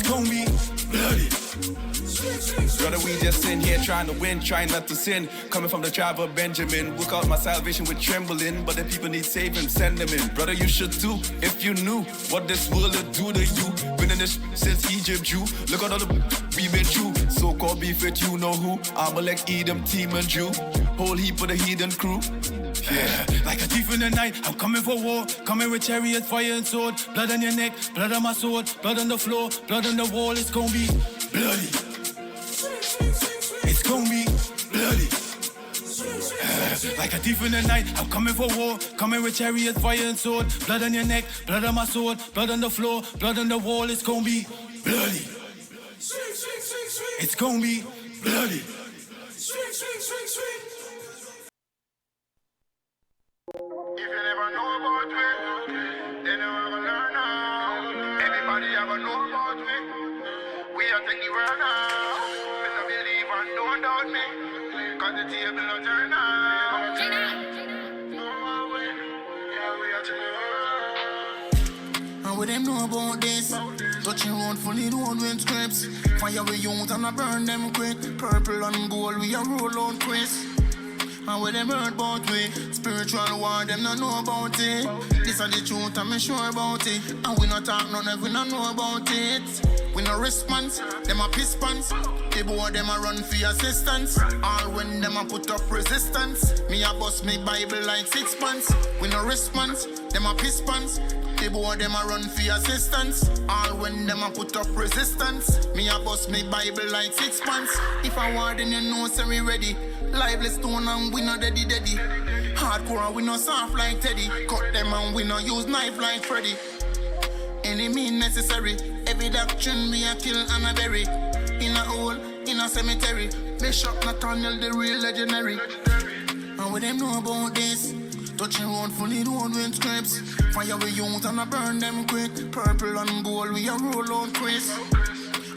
It's gonna be bloody. Brother, we just in here trying to win, trying not to sin. Coming from the tribe of Benjamin, work out my salvation with trembling. But the people need saving, send them in. Brother, you should too, if you knew what this world would do to you. Been in this since Egypt, Jew. Look at all the we've been through. So-called beef with you know who. Amalek, Edom, team and Jew. Whole heap of the heathen crew. Yeah, like a thief in the night, I'm coming for war. Coming with chariot, fire and sword. Blood on your neck, blood on my sword. Blood on the floor, blood on the wall. It's gonna be bloody. It's gonna be bloody. Like a thief in the night, I'm coming for war. Coming with chariot, fire and sword. Blood on your neck, blood on my sword. Blood on the floor, blood on the wall. It's gonna be bloody. It's gonna be bloody. If you never know about me, then you never gonna learn now. Everybody ever know about me. We are taking the world now. Better believe and don't doubt me. Cause the table will turn now. Yeah, we are taking the world. And what them know about this? Touching road fully road with scripts. Fire we youth and I burn them quick. Purple and gold we a roll out Chris. And what them heard about we? Spiritual war, them not know about it. This is the truth, I'm sure about it. And we not talk none of we not know about it. We no response, them a piss pants. The boy them a run for assistance. All when them a put up resistance. Me a bust me Bible like 6 months. We no response, them a piss pants. The boy them a run for assistance. All when them a put up resistance. Me a bust me Bible like 6 months. If I want then you know so we ready. Lively stone and we no daddy. Hardcore and we no soft like Teddy. Cut them and we no use knife like Freddy. Any mean necessary. Every doctrine me a kill and a bury. In a hole, in a cemetery. Bishop Nathaniel the real legendary. And what them know about this? Touching road fully road with scripts. Fire we youth and I burn them quick. Purple and gold we a roll out Chris.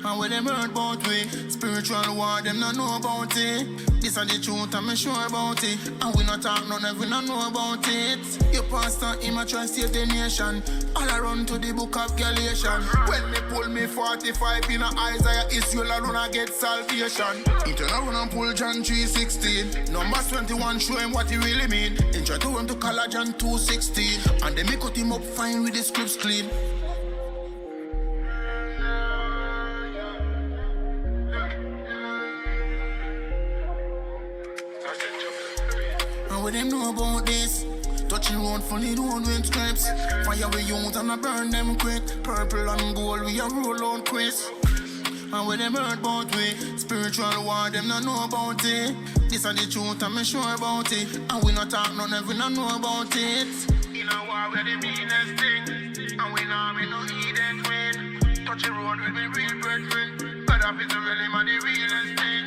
And what them heard about we? Spiritual war, them not know about it. This is the truth, I'm sure about it. And we not talk none of we not know about it. Your pastor, him a try save the nation. All around to the book of Galatians. When me pull me 45 in a Isaiah, Israel alone I get salvation. He turn around and pull John 3:16. Numbers 21 show him what he really mean. Introduce him to color John 2:16. And then me cut him up fine with the scripts clean. What them know about this? Touching road fully road with scripts. Fire we youth and I burn them quick. Purple and gold we a roll out Chris. And what them heard about we? Spiritual war, them not know about it. This is the truth, I'm sure about it. And we not talk none of we not know about it. In a war where the meanest thing. And we know we no need it win. Touching road with me real brethren. God of Israel, him a the realest thing.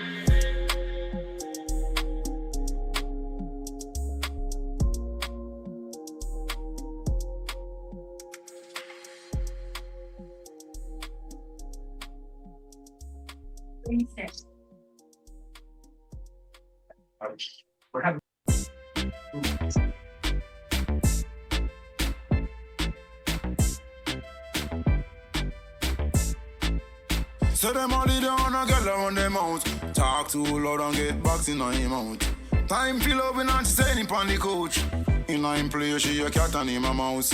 So them only down a girl on them out. Talk too loud and get boxing on him out. Time fill up and standing on the couch. In him play she a cat and him a mouse.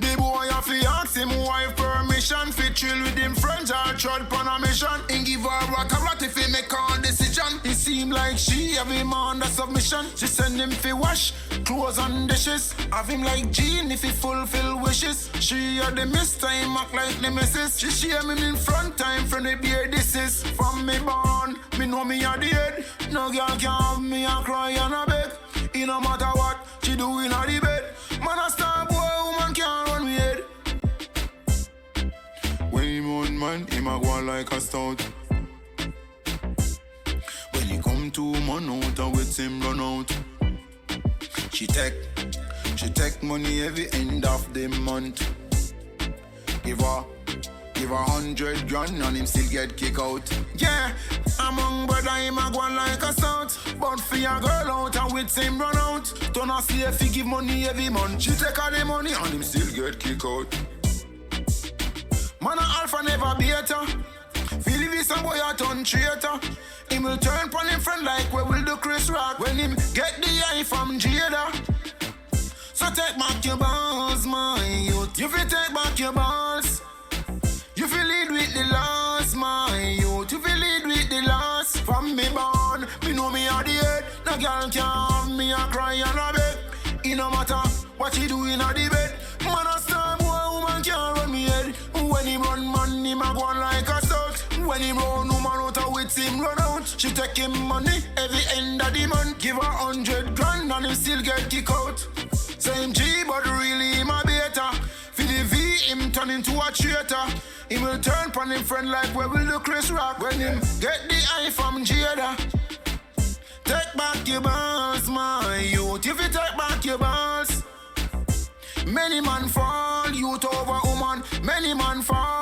The boy have to ask him wife permission. Fit chill with him friends or trod pon a mission. And give her what if he make a decision. It seem like she have him under submission. She send him fi wash clothes and dishes. Have him like Jean if he fulfill wishes. She had the miss time act like the missus. She shame him in front time from the beer. This is from me born. Me know me a the head. No girl can have me a cry and a beg. It no matter what she do in the bed. Man a star boy, woman can't run me head. When him on man, him a go like a stout. When he come to man out and with him run out. She take money every end of the month. Give her 100 grand and him still get kick out. Yeah, among brother him a go like a stout. But for a girl out and with him run out. Don't ask if he give money every month. She take all the money and him still get kick out. Man a alpha never beat her. some boy a turn traitor. Him will turn pon him friend like where will do Chris Rock when him get the eye from Jada. So take back your balls, my youth. You feel take back your balls. You feel lead with the loss, my youth. You feel lead with the loss. From me born, me know me are the head. No girl can have me a cry and a beg. It no matter what you do in a the bed. Man a star boy, woman can't run me head. When he run man, him a go on like a stout. When he run, woman out of wits him run out. She take him money every end of the month. Give her 100 grand and he still get kick out. Same G, but really him a beta. For the V, him turn into a traitor. He will turn pon him friend like where will do Chris Rock when him get the eye from Jada. Take back your balls, my youth. If you take back your balls, many man fall. Youth over woman, many man fall.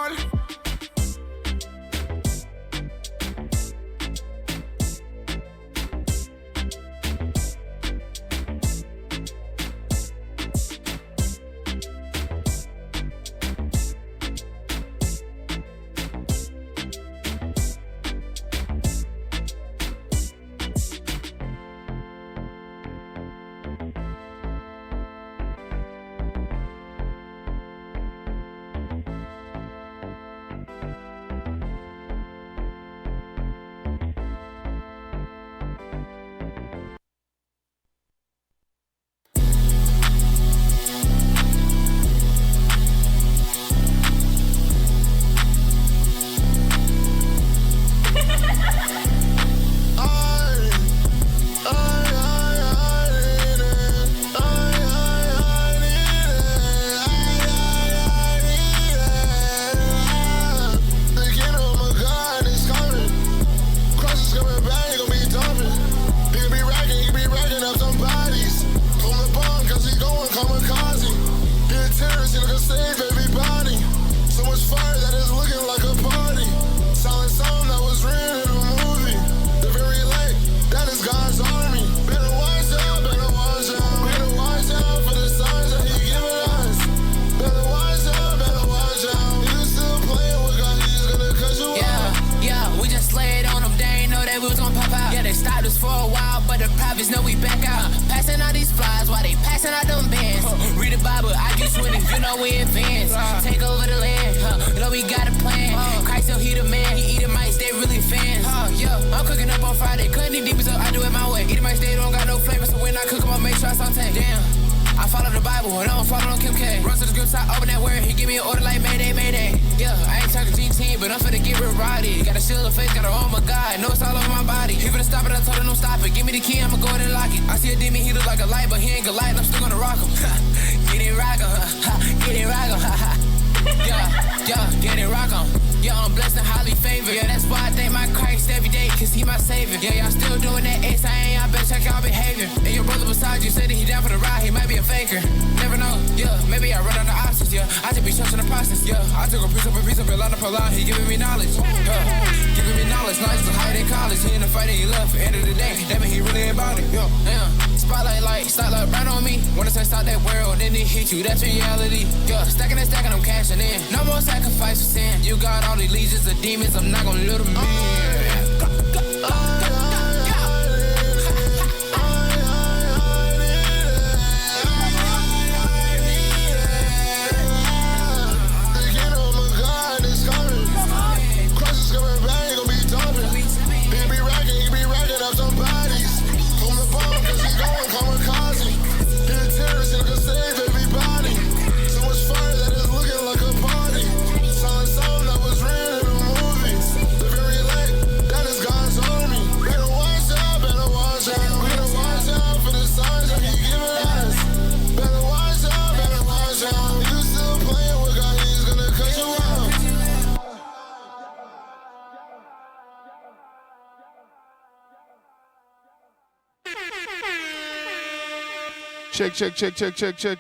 That's reality. Yeah, stacking and stacking, I'm cashing in. No more sacrifice for sin. You got all these legions of demons, I'm not gonna let them in.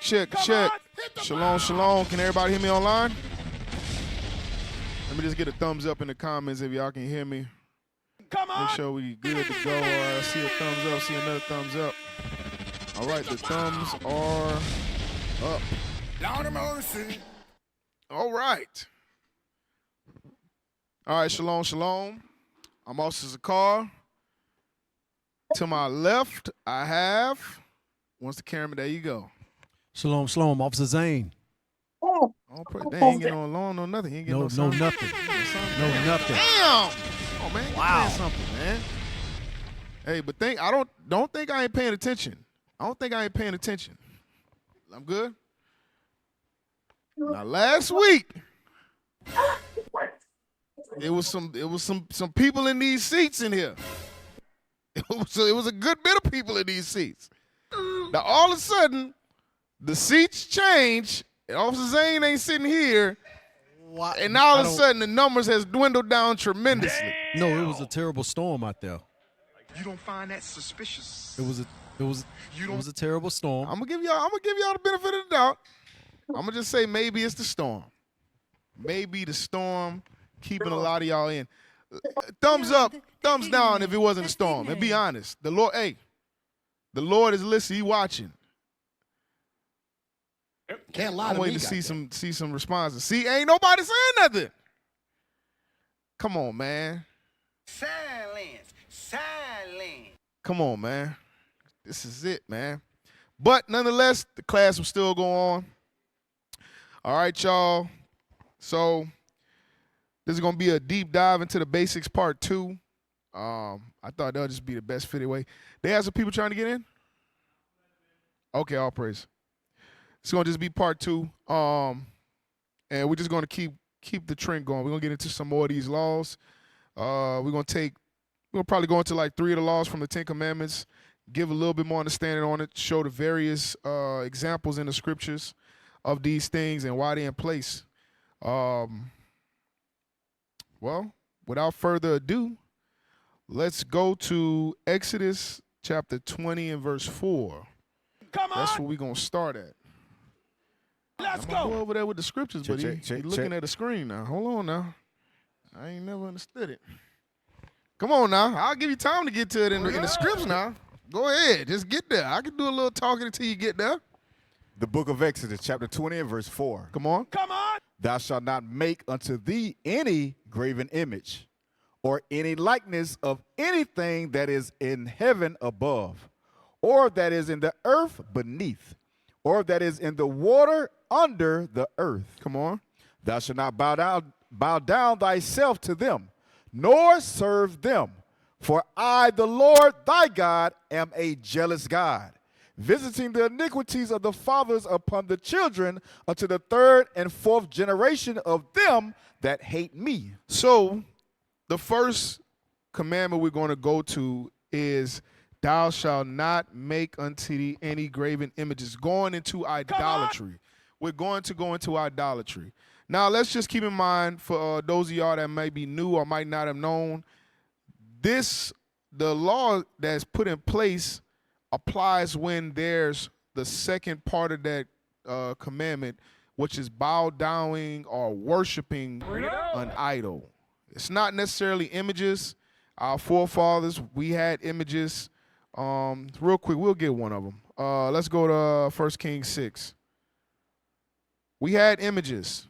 Check. Shalom. Can everybody hear me online? Let me just get a thumbs up in the comments if y'all can hear me. Come on. Make sure we good to go. I see a thumbs up, see another thumbs up. All right, the thumbs are up. Down to mercy. All right. All right, shalom, shalom. I'm Officer Zakar. To my left, I have, once the camera, there you go. Shalom, shalom, Officer Zane. Oh, they ain't getting no loan, no nothing. He ain't getting no nothing. No, nothing. Damn! Oh, man, Wow. something, man. Hey, but don't think I ain't paying attention. I don't think I ain't paying attention. I'm good? Now, last week, it was some people in these seats in here. It was a good bit of people in these seats. Now, all of a sudden, the seats change, and Officer Zane ain't sitting here, and now all of a sudden, the numbers has dwindled down tremendously. No, it was a terrible storm out there. You don't find that suspicious? It was a terrible storm. I'm gonna give y'all the benefit of the doubt. I'm gonna just say maybe it's the storm. Maybe the storm keeping a lot of y'all in. Thumbs up, thumbs down if it wasn't a storm. And be honest, the Lord is listening. He watching. Can't lie I'm to waiting me, to see some responses. See, ain't nobody saying nothing. Come on, man. Silence. Come on, man. This is it, man. But nonetheless, the class will still go on. All right, y'all. So this is gonna be a deep dive into the basics, part 2. I thought that would just be the best fitted way. They have some people trying to get in? Okay, all praise. It's gonna just be part 2. And we're just gonna keep the trend going. We're gonna get into some more of these laws. We're gonna probably go into like 3 of the laws from the 10 Commandments, give a little bit more understanding on it, show the various examples in the scriptures of these things and why they're in place. Well, without further ado, let's go to Exodus chapter 20 and verse 4. Come on. That's where we're going to start at. Let's I'm gonna go. go over there with the scriptures, but he's looking check. at the screen now. Hold on now. I ain't never understood it. Come on now. I'll give you time to get to it in the scripts now. Go ahead. Just get there. I can do a little talking until you get there. The book of Exodus, chapter 20 and verse 4. Come on. Come on. Thou shalt not make unto thee any graven image, or any likeness of anything that is in heaven above, or that is in the earth beneath, or that is in the water under the earth. Come on. Thou shalt not bow down thyself to them, nor serve them. For I, the Lord thy God, am a jealous God, visiting the iniquities of the fathers upon the children unto the 3rd and 4th generation of them that hate me. So the first commandment we're going to go to is thou shalt not make unto thee any graven images, going into idolatry. We're going to go into idolatry. Now, let's just keep in mind for those of y'all that may be new or might not have known, the law that's put in place applies when there's the second part of that commandment, which is bow downing or worshiping an idol. It's not necessarily images. Our forefathers, we had images. Real quick, we'll get one of them. Let's go to 1 Kings 6. We had images.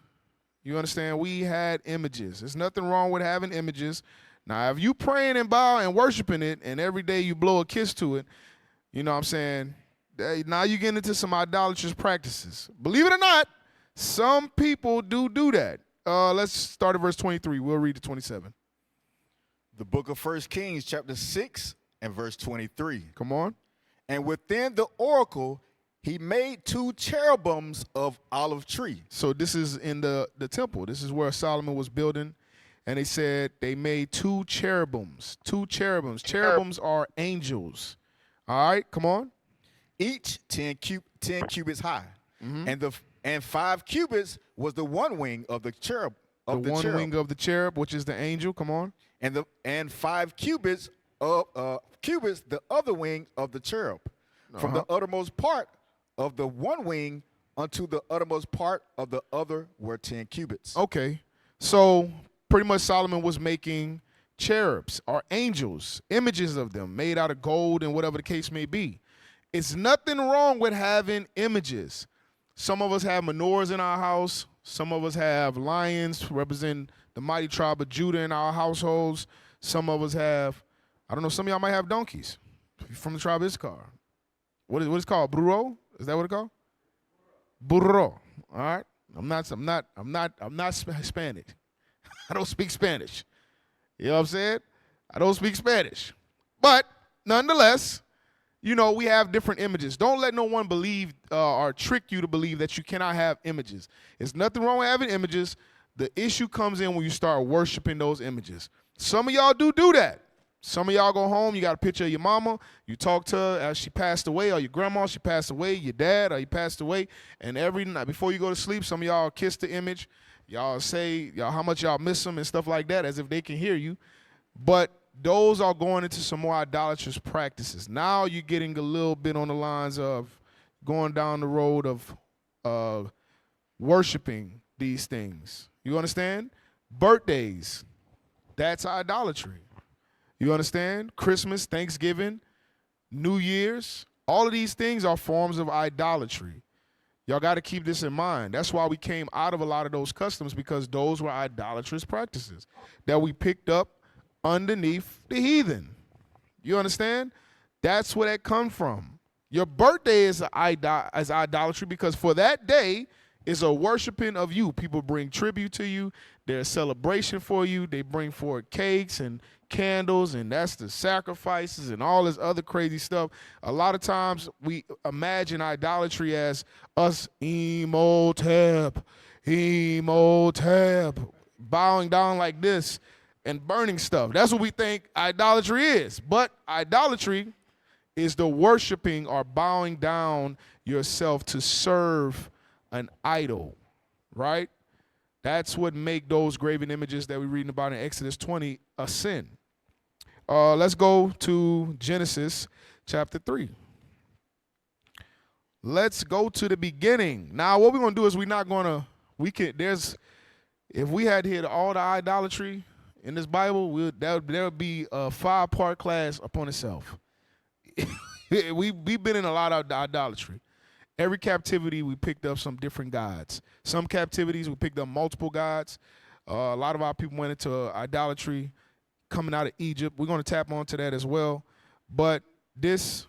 You understand? We had images. There's nothing wrong with having images. Now, if you praying and bowing and worshiping it, and every day you blow a kiss to it, you know what I'm saying? Now you get into some idolatrous practices. Believe it or not, some people do that. Let's start at verse 23. We'll read to 27. The book of 1 Kings, chapter 6 and verse 23. Come on. And within the oracle, he made 2 cherubims of olive tree. So this is in the temple. This is where Solomon was building. And they said they made 2 cherubims. 2 cherubims. Cherubims are angels. All right, come on. Each 10 cubits high. Mm-hmm. And 5 cubits was the one wing of the cherub. The one wing of the cherub, which is the angel. Come on. And 5 cubits of the other wing of the cherub. From the uttermost part of the one wing unto the uttermost part of the other were 10 cubits. Okay. So pretty much Solomon was making cherubs or angels, images of them made out of gold and whatever the case may be. It's nothing wrong with having images. Some of us have menorahs in our house. Some of us have lions representing the mighty tribe of Judah in our households. Some of us have, I don't know, some of y'all might have donkeys from the tribe of Issachar. What is it called? Burro? Is that what it's called? Burro. All right. I'm not Hispanic. I don't speak Spanish. You know what I'm saying? I don't speak Spanish. But nonetheless, you know, we have different images. Don't let no one believe or trick you to believe that you cannot have images. There's nothing wrong with having images. The issue comes in when you start worshiping those images. Some of y'all do that. Some of y'all go home, you got a picture of your mama, you talk to her as she passed away, or your grandma, she passed away, your dad, or he passed away, and every night before you go to sleep, some of y'all kiss the image. Y'all say how much y'all miss them and stuff like that as if they can hear you. But those are going into some more idolatrous practices. Now you're getting a little bit on the lines of going down the road of worshiping these things. You understand? Birthdays, that's idolatry. You understand? Christmas, Thanksgiving, New Year's, all of these things are forms of idolatry. Y'all got to keep this in mind. That's why we came out of a lot of those customs, because those were idolatrous practices that we picked up underneath the heathen. You understand? That's where that comes from. Your birthday is idolatry because for that day is a worshiping of you. People bring tribute to you. There's celebration for you. They bring forth cakes and candles, and that's the sacrifices and all this other crazy stuff. A lot of times we imagine idolatry as us Imhotep, bowing down like this and burning stuff. That's what we think idolatry is. But idolatry is the worshiping or bowing down yourself to serve an idol, right? That's what make those graven images that we're reading about in Exodus 20 a sin. Let's go to Genesis chapter 3. Let's go to the beginning. Now, what we're going to do is if we had to hit all the idolatry in this Bible, there would be a 5-part class upon itself. We've been in a lot of idolatry. Every captivity, we picked up some different gods. Some captivities, we picked up multiple gods. A lot of our people went into idolatry coming out of Egypt. We're going to tap onto that as well. But this,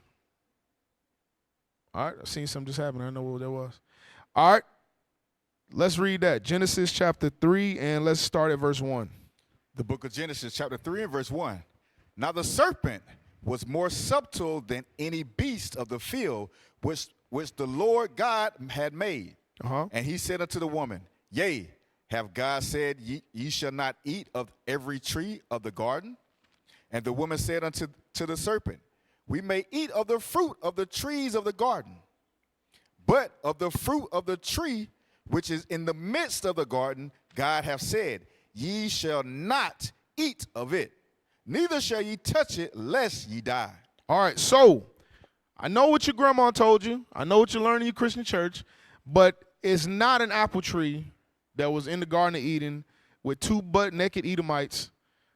all right, I've seen something just happen. I know what that was. All right, let's read that. Genesis chapter 3, and let's start at verse 1. The book of Genesis, chapter 3 and verse 1. Now the serpent was more subtle than any beast of the field which the Lord God had made. And he said unto the woman, Yea, have God said, ye shall not eat of every tree of the garden? And the woman said unto the serpent, We may eat of the fruit of the trees of the garden, but of the fruit of the tree which is in the midst of the garden, God hath said, Ye shall not eat of it, neither shall ye touch it, lest ye die. All right, so I know what your grandma told you. I know what you learned in your Christian church, but it's not an apple tree that was in the Garden of Eden with 2 butt-naked Edomites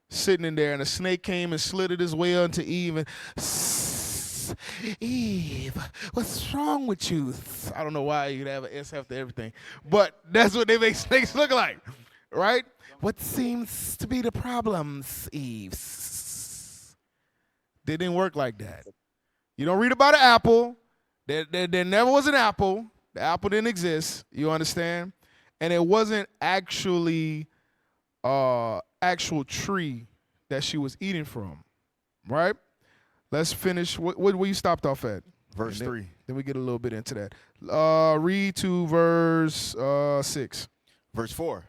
sitting in there, and a snake came and slithered his way onto Eve and, Eve, what's wrong with you? I don't know why you'd have an S after everything, but that's what they make snakes look like, right? What seems to be the problems, Eve? They didn't work like that. You don't read about an apple. There never was an apple. The apple didn't exist. You understand? And it wasn't actually actual tree that she was eating from, right? Let's finish. Where you stopped off at? Verse 3. Then we get a little bit into that. Read to verse 6. Verse 4.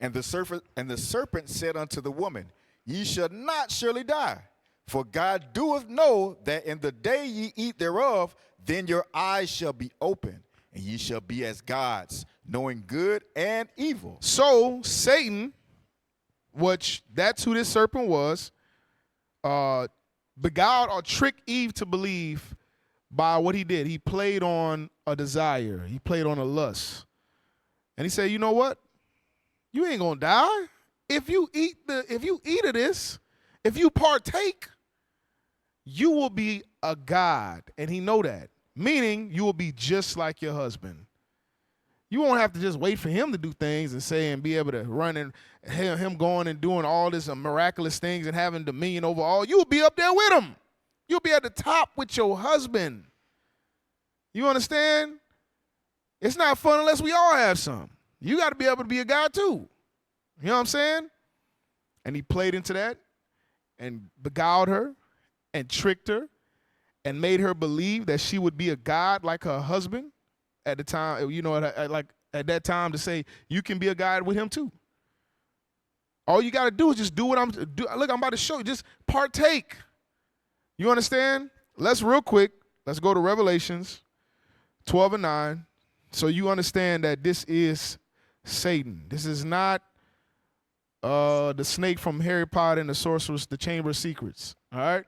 And the serpent said unto the woman, Ye shall not surely die. For God doeth know that in the day ye eat thereof, then your eyes shall be open, and ye shall be as gods, knowing good and evil. So Satan, which that's who this serpent was, beguiled or tricked Eve to believe by what he did. He played on a desire. He played on a lust. And he said, you know what? You ain't gonna die. If you eat of this, if you partake, you will be a god. And he know that. Meaning you will be just like your husband. You won't have to just wait for him to do things and say and be able to run and him going and doing all this miraculous things and having dominion over all. You'll be up there with him. You'll be at the top with your husband. You understand? It's not fun unless we all have some. You got to be able to be a guy too. You know what I'm saying? And he played into that and beguiled her and tricked her and made her believe that she would be a god like her husband at the time, you know, at that time, to say you can be a god with him too. All you got to do is just do what I'm do. Look, I'm about to show you. Just partake. You understand? Let's go to Revelations 12:9, so you understand that this is Satan. This is not the snake from Harry Potter and the Sorcerer's, the Chamber of Secrets. All right?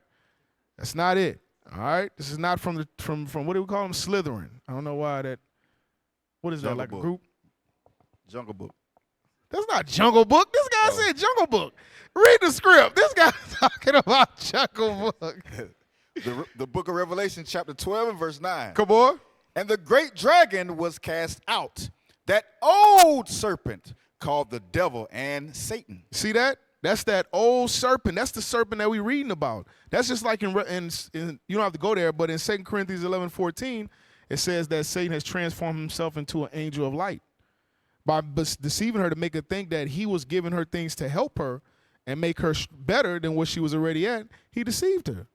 That's not it. All right? This is not from what do we call them? Slytherin. I don't know why that. What is that, like a group? Jungle Book. That's not Jungle Book. This guy said Jungle Book. Read the script. This guy's talking about Jungle Book. The book of Revelation, chapter 12 and verse 9. Come on. And the great dragon was cast out, that old serpent called the devil and Satan. See that? That's that old serpent. That's the serpent that we're reading about. That's just like in you don't have to go there, but in 2 Corinthians 11:14, it says that Satan has transformed himself into an angel of light by deceiving her to make her think that he was giving her things to help her and make her better than what she was already at. He deceived her,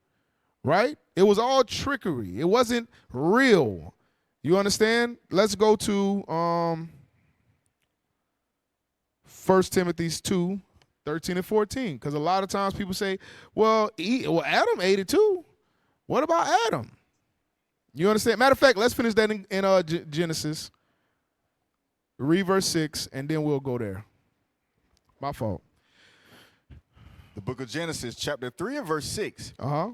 right? It was all trickery. It wasn't real. You understand? Let's go to 1 Timothy 2:13 and 14, because a lot of times people say, well, Adam ate it too. What about Adam? You understand? Matter of fact, let's finish that in Genesis. Read verse 6, and then we'll go there. My fault. The book of Genesis, chapter 3 and verse 6. Uh-huh.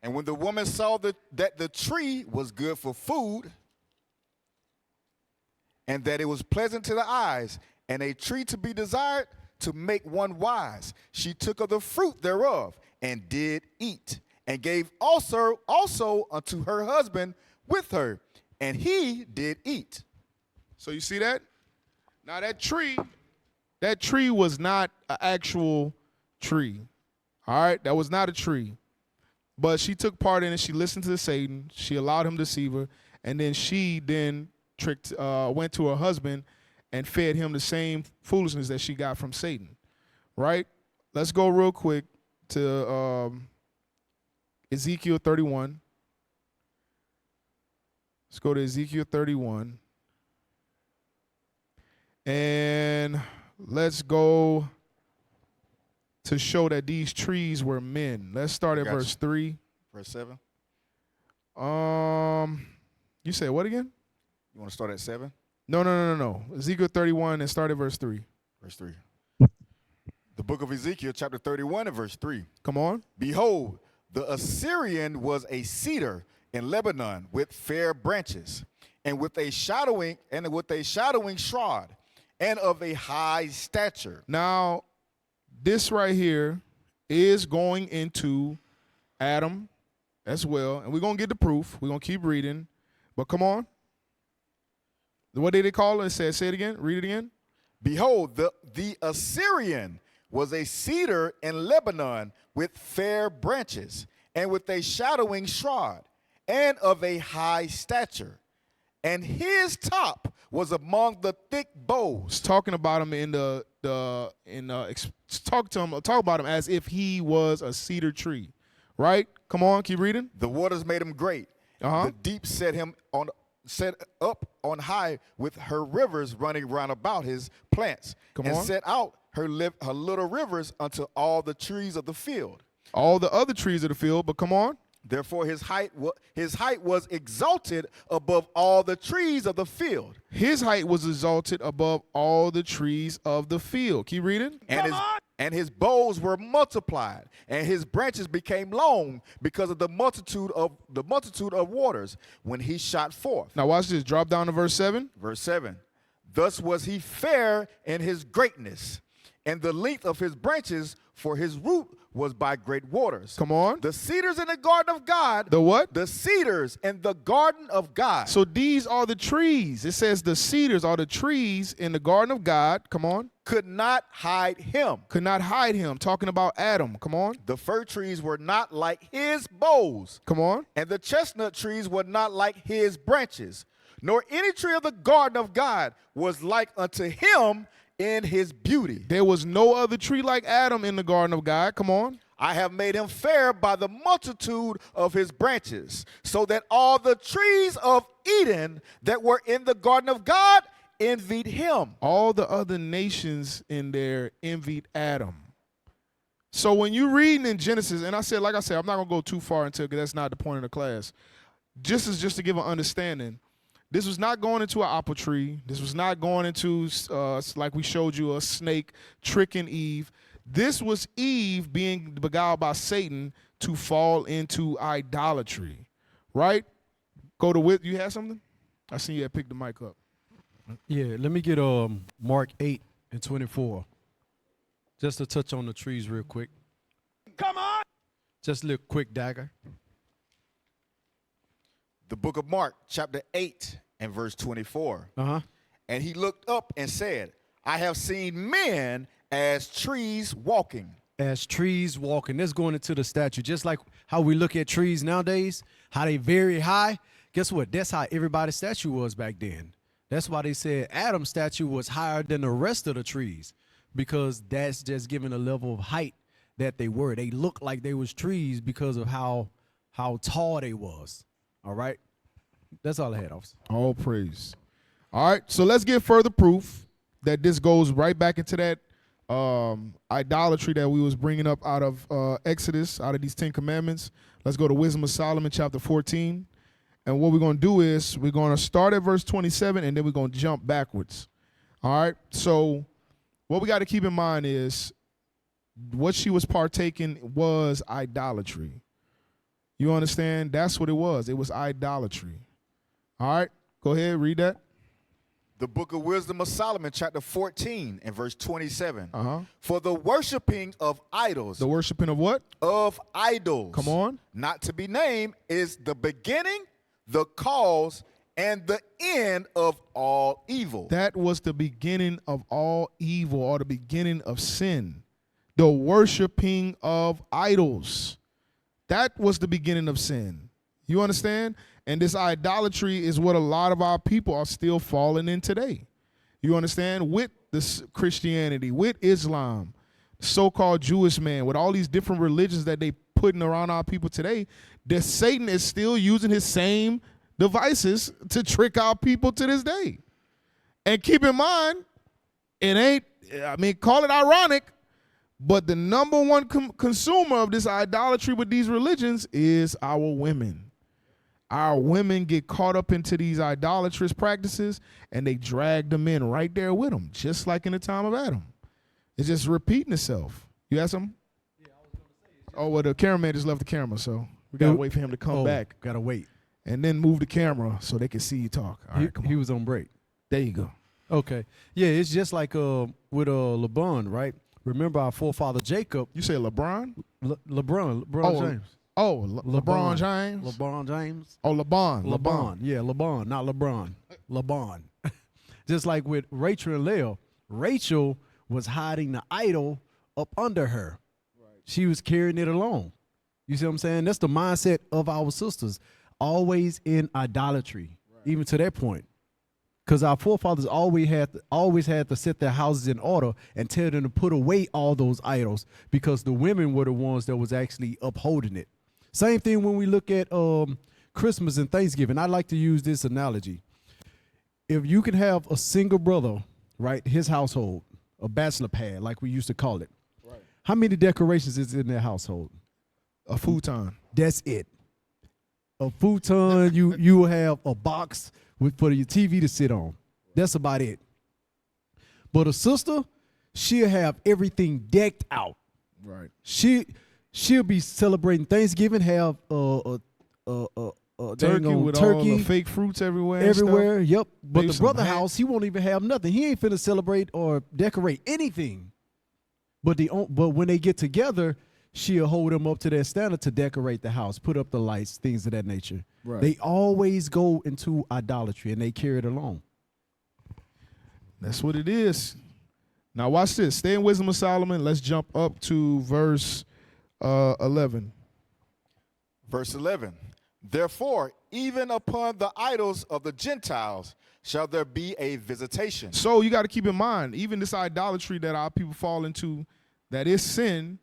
And when the woman saw that the tree was good for food, and that it was pleasant to the eyes, and a tree to be desired to make one wise, she took of the fruit thereof, and did eat, and gave also unto her husband with her, and he did eat. So you see that? Now that tree was not an actual tree. All right? That was not a tree. But she took part in it. She listened to Satan. She allowed him to deceive her. And then she went to her husband and fed him the same foolishness that she got from Satan. Right? Let's go real quick to Ezekiel 31. Let's go to Ezekiel 31. And let's go to show that these trees were men. Let's start at verse 3. Verse 7. You said what again? You want to start at 7? No. Ezekiel 31 and start at verse 3. Verse 3. The book of Ezekiel, chapter 31 and verse 3. Come on. Behold, the Assyrian was a cedar in Lebanon with fair branches, and with a shadowing shroud, and of a high stature. Now, this right here is going into Adam as well, and we're going to get the proof. We're going to keep reading, but come on. What did they call it? Say it again. Read it again. Behold, the Assyrian was a cedar in Lebanon with fair branches, and with a shadowing shroud, and of a high stature. And his top was among the thick boughs. It's talking about him talk about him as if he was a cedar tree, right? Come on, keep reading. The waters made him great. The deep set up on high with her rivers running round about his plants. Set out her little rivers unto all the trees of the field. All the other trees of the field, but come on. Therefore his height was exalted above all the trees of the field. His height was exalted above all the trees of the field. Keep reading. And his boughs were multiplied, and his branches became long because of the multitude of waters when he shot forth. Now watch this. Drop down to verse 7. Verse 7. Thus was he fair in his greatness, and the length of his branches, for his root was by great waters. Come on. The cedars in the garden of God. The what? The cedars in the garden of God. So these are the trees. It says the cedars are the trees in the garden of God. Come on. Could not hide him. Could not hide him. Talking about Adam. Come on. The fir trees were not like his boughs. Come on. And the chestnut trees were not like his branches. Nor any tree of the garden of God was like unto him in his beauty. There was no other tree like Adam in the garden of God. Come on. I have made him fair by the multitude of his branches, so that all the trees of Eden that were in the garden of God envied him. All the other nations in there envied Adam. So when you're reading in Genesis, and like I said, I'm not going to go too far into it because that's not the point of the class. Just to give an understanding, this was not going into an apple tree. This was not going into, like we showed you, a snake tricking Eve. This was Eve being beguiled by Satan to fall into idolatry, right? You had something? I see you had picked the mic up. Yeah, let me get Mark 8:24. Just to touch on the trees real quick. Come on! Just a little quick dagger. The book of Mark, chapter 8 and verse 24. Uh-huh. And he looked up and said, I have seen men as trees walking. As trees walking. That's going into the statue. Just like how we look at trees nowadays, how they very high. Guess what? That's how everybody's statue was back then. That's why they said Adam's statue was higher than the rest of the trees, because that's just giving a level of height that they were. They looked like they was trees because of how tall they was. All right? That's all I had, officer. All praise. All right, so let's get further proof that this goes right back into that idolatry that we was bringing up out of Exodus, out of these 10 commandments. Let's go to Wisdom of Solomon, chapter 14. And what we're going to do is we're going to start at verse 27, and then we're going to jump backwards. All right, so what we got to keep in mind is what she was partaking was idolatry. You understand? That's what it was. It was idolatry. All right, go ahead, read that. The book of Wisdom of Solomon, chapter 14 and verse 27. Uh-huh. For the worshiping of idols. The worshiping of what? Of idols. Come on. Not to be named is the beginning, the cause, and the end of all evil. That was the beginning of all evil, or the beginning of sin. The worshiping of idols. That was the beginning of sin. You understand? And this idolatry is what a lot of our people are still falling in today. You understand? With this Christianity, with Islam, so-called Jewish man, with all these different religions that they putting around our people today, that Satan is still using his same devices to trick our people to this day. And keep in mind, call it ironic, but the number one consumer of this idolatry with these religions is our women. Our women get caught up into these idolatrous practices, and they drag them in right there with them, just like in the time of Adam. It's just repeating itself. You have something? Yeah, I was going to say. Oh, well, the cameraman just left the camera, so we got to wait for him to come back. Got to wait. And then move the camera so they can see you talk. All right, come on. He was on break. There you go. Okay. Yeah, it's just like with LeBron, right? Remember our forefather Jacob. You say LeBron? LeBron James. Oh, LeBron James? LeBron James. Oh, LeBron. Yeah, LeBron, not LeBron. LeBron. Just like with Rachel and Leah. Rachel was hiding the idol up under her. Right. She was carrying it along. You see what I'm saying? That's the mindset of our sisters. Always in idolatry, right. Even to that point. Because our forefathers always had to set their houses in order and tell them to put away all those idols, because the women were the ones that was actually upholding it. Same thing when we look at Christmas and Thanksgiving. I like to use this analogy. If you can have a single brother, right, his household, a bachelor pad, like we used to call it, right. How many decorations is in their household? A futon. That's it. A futon, you will have a box for your TV to sit on. That's about it. But a sister, she'll have everything decked out. Right. She'll be celebrating Thanksgiving, have a turkey with all the fake fruits everywhere. Everywhere, yep. But the brother house, he won't even have nothing. He ain't finna celebrate or decorate anything. But when they get together, she'll hold them up to their standard to decorate the house, put up the lights, things of that nature. Right. They always go into idolatry and they carry it along. That's what it is. Now watch this. Stay in Wisdom of Solomon. Let's jump up to verse 11. Verse 11. Therefore, even upon the idols of the Gentiles shall there be a visitation. So you got to keep in mind, even this idolatry that our people fall into, that is sin.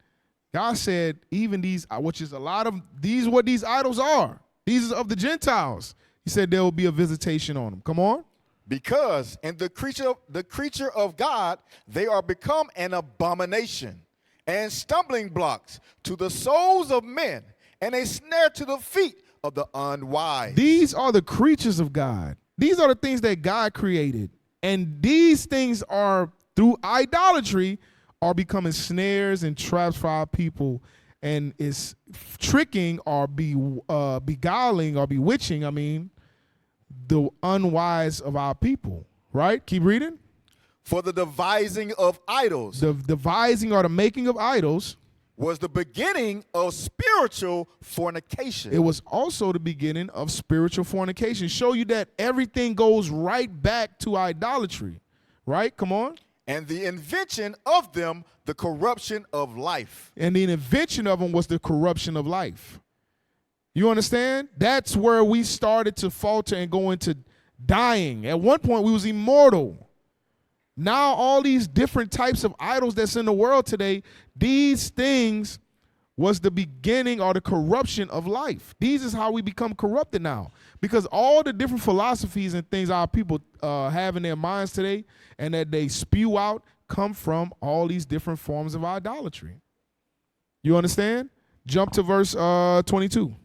God said, even these, which is a lot of these, what these idols are. These are of the Gentiles. He said there will be a visitation on them. Come on. Because in the creature of God, they are become an abomination and stumbling blocks to the souls of men and a snare to the feet of the unwise. These are the creatures of God. These are the things that God created. And these things are, through idolatry, are becoming snares and traps for our people. And it's tricking or beguiling or bewitching, the unwise of our people. Right? Keep reading. For the devising of idols. The devising or the making of idols was the beginning of spiritual fornication. It was also the beginning of spiritual fornication. Show you that everything goes right back to idolatry. Right? Come on. And the invention of them, the corruption of life. And the invention of them was the corruption of life. You understand? That's where we started to falter and go into dying. At one point, we was immortal. Now, all these different types of idols that's in the world today, these things was the beginning or the corruption of life. These is how we become corrupted now. Because all the different philosophies and things our people have in their minds today and that they spew out come from all these different forms of idolatry. You understand? Jump to verse 22.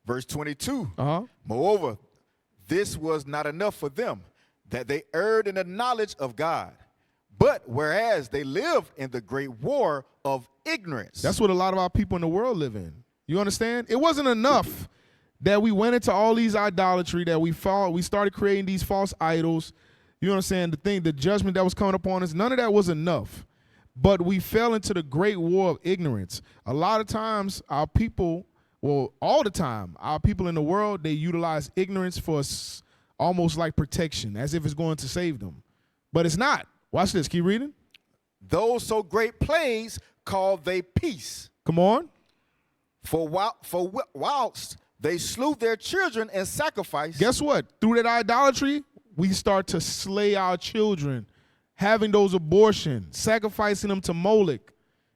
Verse 22. Uh-huh. Moreover, this was not enough for them, that they erred in the knowledge of God. But whereas they live in the great war of ignorance. That's what a lot of our people in the world live in. You understand? It wasn't enough that we went into all these idolatry, that we started creating these false idols. You understand? The judgment that was coming upon us, none of that was enough. But we fell into the great war of ignorance. A lot of times our people, well, all the time, our people in the world, they utilize ignorance for almost like protection, as if it's going to save them. But it's not. Watch this. Keep reading. Those so great plagues call they peace. Come on. For whilst they slew their children in sacrifice. Guess what? Through that idolatry, we start to slay our children, having those abortions, sacrificing them to Moloch.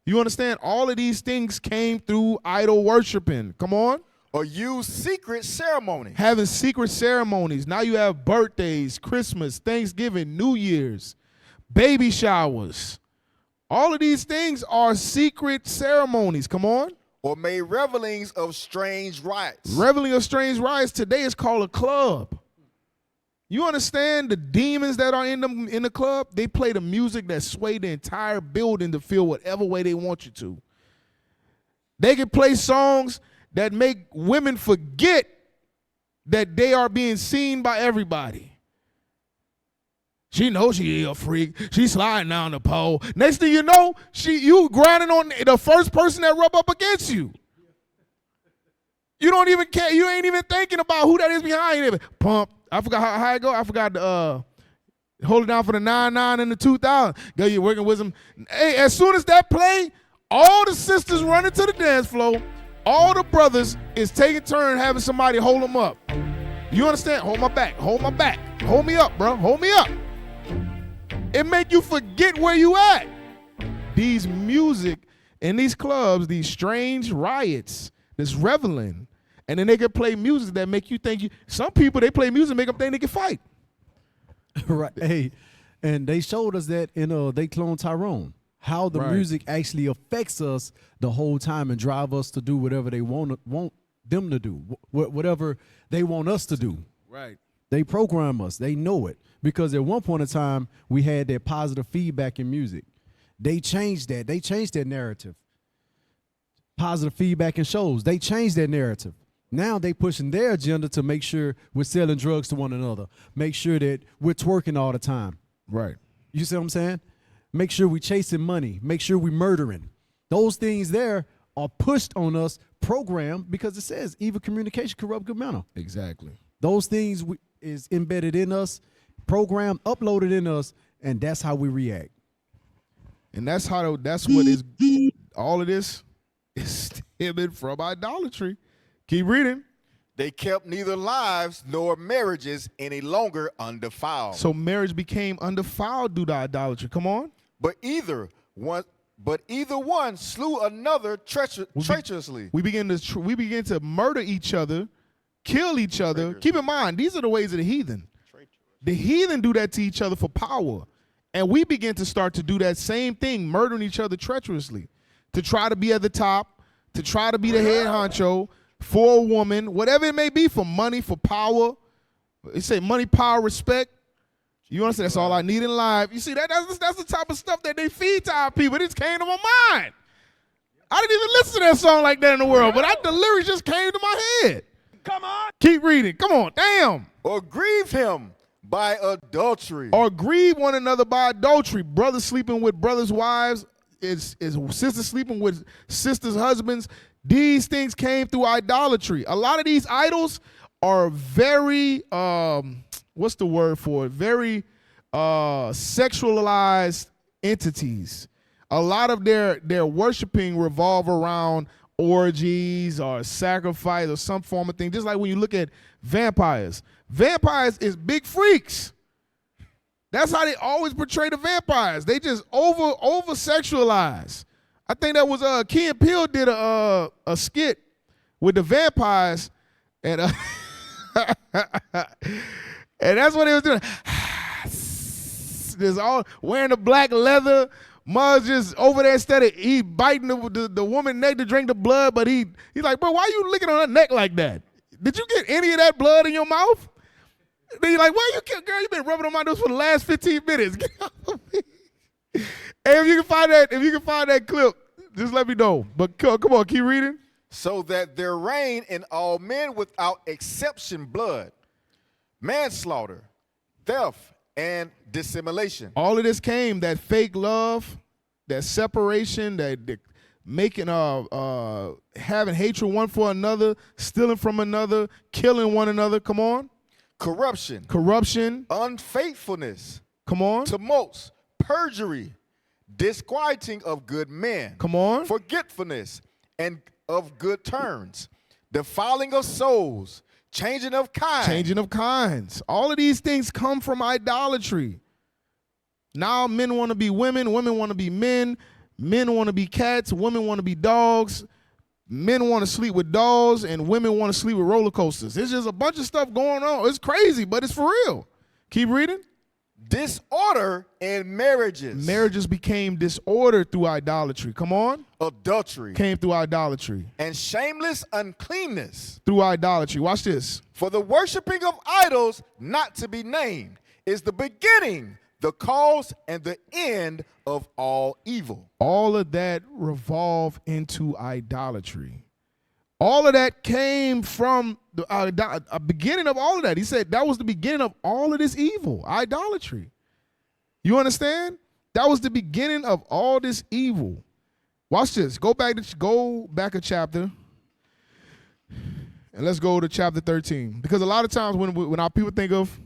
You understand? All of these things came through idol worshiping. Come on. Or use secret ceremonies. Having secret ceremonies. Now you have birthdays, Christmas, Thanksgiving, New Year's, baby showers. All of these things are secret ceremonies. Come on. Or made revelings of strange rites. Reveling of strange rites today is called a club. You understand the demons that are in the club? They play the music that sway the entire building to feel whatever way they want you to. They can play songs that make women forget that they are being seen by everybody. She knows she is a freak. She's sliding down the pole. Next thing you know, you grinding on the first person that rub up against you. You don't even care. You ain't even thinking about who that is behind you. Pump. I forgot how it go. I forgot to hold it down for the 99 and the 2000. Girl, you're working with them. Hey, as soon as that play, all the sisters running to the dance floor. All the brothers is taking turn having somebody hold them up. You understand? Hold my back. Hold my back. Hold me up, bro. Hold me up. It make you forget where you at. These music in these clubs, these strange riots, this reveling, and then they can play music that make you think some people, they play music make them think they can fight. Right. Hey, and they showed us that in They Clone Tyrone. How the music actually affects us the whole time and drive us to do whatever they want them to do, whatever they want us to do. Right. They program us. They know it. Because at one point in time, we had that positive feedback in music. They changed that. They changed their narrative. Positive feedback in shows. They changed their narrative. Now they pushing their agenda to make sure we're selling drugs to one another. Make sure that we're twerking all the time. Right. You see what I'm saying? make sure we chasing money, make sure we murdering. Those things there are pushed on us, programmed, because it says evil communication, corrupt good manner. Exactly. Those things is embedded in us, programmed, uploaded in us, and that's how we react. And that's what is all of this is stemming from idolatry. Keep reading. They kept neither lives nor marriages any longer undefiled. So marriage became undefiled due to idolatry. Come on. But either one slew another treacherously. We begin to murder each other, kill each other. Keep in mind, these are the ways of the heathen. The heathen do that to each other for power. And we begin to start to do that same thing, murdering each other treacherously, to try to be at the top, to try to be the head honcho, for a woman, whatever it may be, for money, for power. They say money, power, respect. You understand? That's all I need in life. You see, that's the type of stuff that they feed to our people. It just came to my mind. I didn't even listen to that song like that in the world, but the lyrics just came to my head. Come on. Keep reading. Come on. Damn. Or grieve him by adultery. Or grieve one another by adultery. Brothers sleeping with brothers' wives. Is sisters sleeping with sisters' husbands. These things came through idolatry. A lot of these idols are very, what's the word for it? Very sexualized entities. A lot of their worshiping revolve around orgies or sacrifice or some form of thing. Just like when you look at vampires. Vampires is big freaks. That's how they always portray the vampires. They just over sexualize. I think that was Key and Peele did a skit with the vampires, and and that's what they was doing. Just all wearing the black leather. Muzz just over there instead of he biting the woman's neck to drink the blood, but he's like, bro, why you licking on her neck like that? Did you get any of that blood in your mouth? Then you're like, why you girl? You been rubbing on my nose for the last 15 minutes. Get off of me. Hey, if you can find that clip, just let me know. But come on, keep reading. So that there reign in all men without exception blood, manslaughter, theft, and dissimulation. All of this came, that fake love, that separation, that making having hatred one for another, stealing from another, killing one another. Come on. Corruption, unfaithfulness. Come on. Tumults, perjury, disquieting of good men. Come on. Forgetfulness and of good turns, defiling of souls, changing of kinds. All of these things come from idolatry. Now men want to be women want to be men want to be cats, women want to be dogs, men want to sleep with dolls, and women want to sleep with roller coasters. It's just a bunch of stuff going on. It's crazy, but it's for real. Keep reading. Disorder in marriages. Marriages became disordered through idolatry. Come on. Adultery. Came through idolatry. And shameless uncleanness. Through idolatry. Watch this. For the worshiping of idols not to be named is the beginning, the cause, and the end of all evil. All of that revolved into idolatry. All of that came from the beginning of all of that. He said that was the beginning of all of this evil, idolatry. You understand? That was the beginning of all this evil. Watch this. Go back a chapter, and let's go to chapter 13. Because a lot of times when our people think of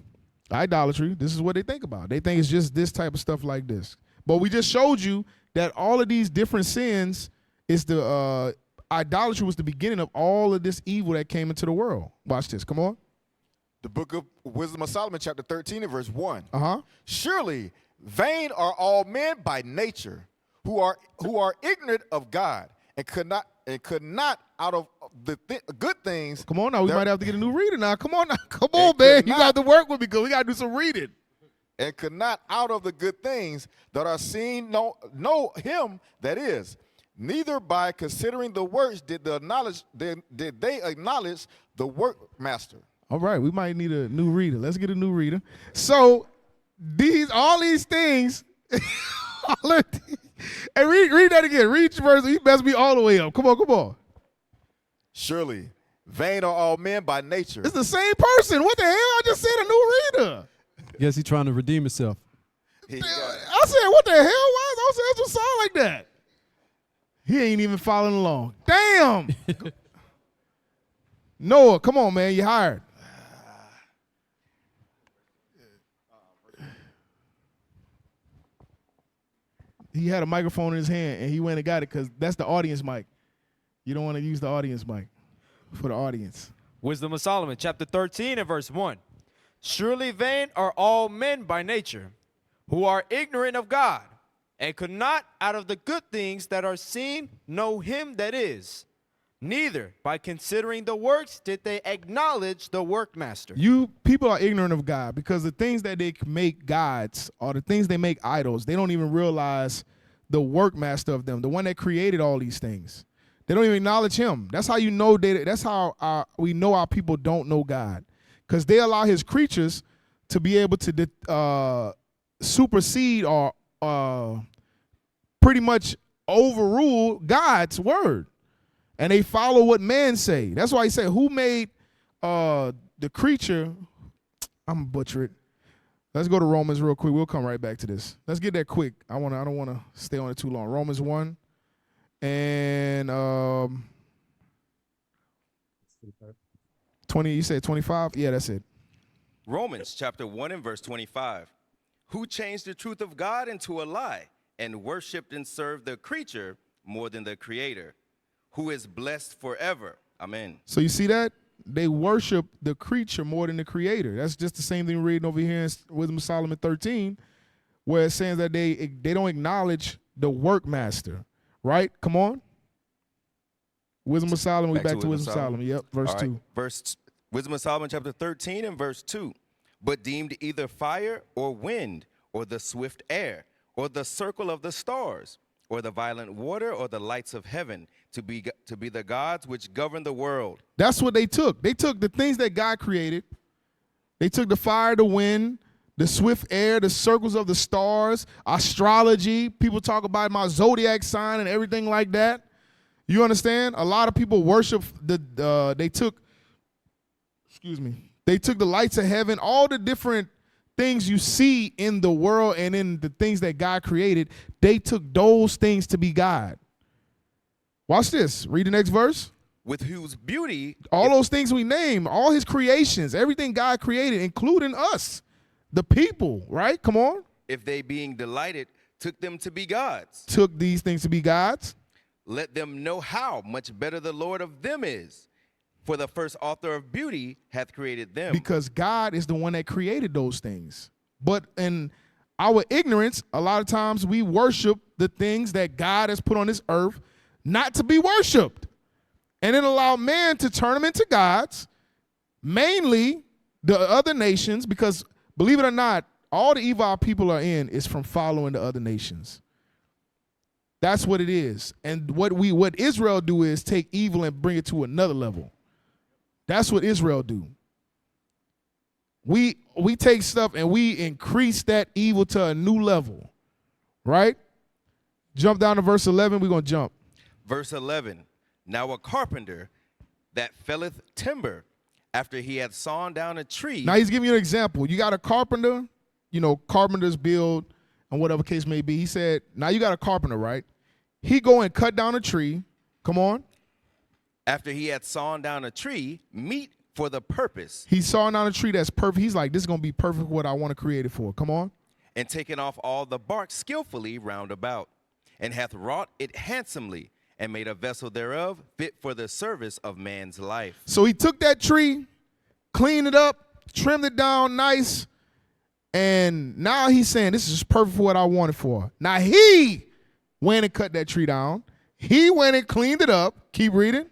idolatry, this is what they think about. They think it's just this type of stuff like this. But we just showed you that all of these different sins is the idolatry was the beginning of all of this evil that came into the world. Watch this. Come on. The book of Wisdom of Solomon, chapter 13 and verse 1. Uh-huh. Surely vain are all men by nature, who are ignorant of God, and could not out of the good things. Come on now, we might have to get a new reader now. Come on now. Come on, man. You got to work with me because we got to do some reading. And could not out of the good things that are seen know him that is. Neither by considering the works did they acknowledge the workmaster. All right, we might need a new reader. Let's get a new reader. So all these things, and read that again. Read your verse. He messed me all the way up. Come on. Surely vain are all men by nature. It's the same person. What the hell? I just said a new reader. Guess he's trying to redeem himself. I said, what the hell? Why is those answers sound like that? He ain't even following along. Damn. Noah, come on, man. You hired. He had a microphone in his hand, and he went and got it because that's the audience mic. You don't want to use the audience mic for the audience. Wisdom of Solomon, chapter 13 and verse 1. Surely vain are all men by nature, who are ignorant of God, and could not out of the good things that are seen know him that is. Neither by considering the works did they acknowledge the workmaster. You people are ignorant of God because the things that they make gods or the things they make idols, they don't even realize the workmaster of them, the one that created all these things. They don't even acknowledge him. That's how you know that's how we know our people don't know God, because they allow his creatures to be able to supersede or pretty much overrule God's word. And they follow what man say. That's why he said, who made the creature? I'm gonna butcher it. Let's go to Romans real quick. We'll come right back to this. Let's get that quick. I don't want to stay on it too long. Romans 1 and 20. You said 25? Yeah, that's it. Romans chapter 1 and verse 25. Who changed the truth of God into a lie and worshiped and served the creature more than the creator, who is blessed forever. Amen. So you see that? They worship the creature more than the creator. That's just the same thing we're reading over here in Wisdom of Solomon 13, where it says that they don't acknowledge the workmaster. Right? Come on. Wisdom of Solomon. We're back to Wisdom of Solomon. Yep, verse 2. Wisdom of Solomon chapter 13 and verse 2. But deemed either fire or wind or the swift air or the circle of the stars or the violent water or the lights of heaven to be the gods which govern the world. That's what they took. They took the things that God created. They took the fire, the wind, the swift air, the circles of the stars, astrology. People talk about my zodiac sign and everything like that. You understand? A lot of people worship they took the lights of heaven, all the different things you see in the world and in the things that God created. They took those things to be God. Watch this. Read the next verse. With whose beauty, all those things we name, all his creations, everything God created, including us, the people, right? Come on. If they being delighted, took them to be gods. Took these things to be gods. Let them know how much better the Lord of them is. For the first author of beauty hath created them. Because God is the one that created those things. But in our ignorance, a lot of times we worship the things that God has put on this earth not to be worshiped. And then allow man to turn them into gods, mainly the other nations, because believe it or not, all the evil our people are in is from following the other nations. That's what it is. And what Israel do is take evil and bring it to another level. That's what Israel do. We take stuff and we increase that evil to a new level, right? Jump down to verse 11. We're going to jump. Verse 11. Now a carpenter that felleth timber after he hath sawn down a tree. Now he's giving you an example. You got a carpenter, carpenters build and whatever case may be. He said, now you got a carpenter, right? He go and cut down a tree. Come on. After he had sawn down a tree, meet for the purpose. He saw down a tree that's perfect. He's like, this is going to be perfect what I want to create it for. Come on. And taken off all the bark skillfully round about, and hath wrought it handsomely, and made a vessel thereof fit for the service of man's life. So he took that tree, cleaned it up, trimmed it down nice, and now he's saying this is perfect for what I want it for. Now he went and cut that tree down. He went and cleaned it up. Keep reading.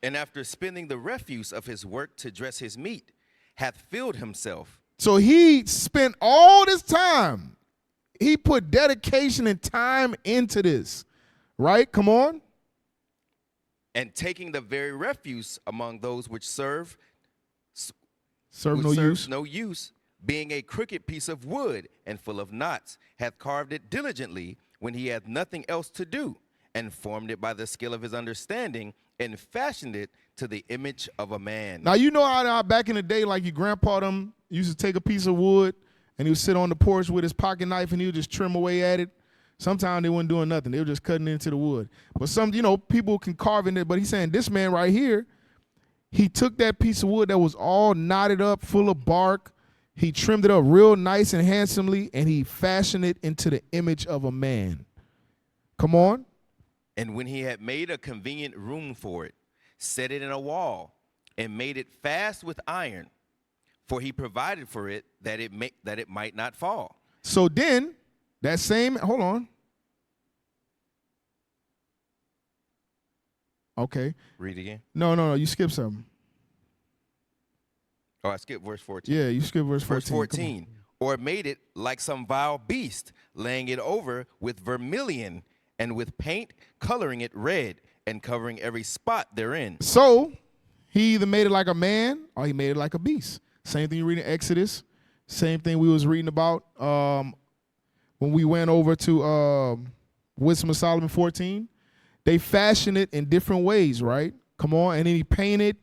And after spending the refuse of his work to dress his meat, hath filled himself. So he spent all this time. He put dedication and time into this, right? Come on. And taking the very refuse among those which serve no use, being a crooked piece of wood and full of knots, hath carved it diligently when he had nothing else to do, and formed it by the skill of his understanding, and fashioned it to the image of a man. Now, you know how back in the day, like your grandpa them used to take a piece of wood and he would sit on the porch with his pocket knife and he would just trim away at it. Sometimes they weren't doing nothing. They were just cutting into the wood. But some, people can carve in it. But he's saying this man right here, he took that piece of wood that was all knotted up, full of bark. He trimmed it up real nice and handsomely, and he fashioned it into the image of a man. Come on. And when he had made a convenient room for it, set it in a wall, and made it fast with iron, for he provided for it that it might not fall. So then, hold on. Okay. Read again. No, you skipped something. Oh, I skipped verse 14. Yeah, you skipped verse 14. Verse 14. Or made it like some vile beast, laying it over with vermilion and with paint, coloring it red and covering every spot therein. So he either made it like a man or he made it like a beast. Same thing you read in Exodus. Same thing we was reading about when we went over to Wisdom of Solomon 14. They fashioned it in different ways, right? Come on. And then he painted,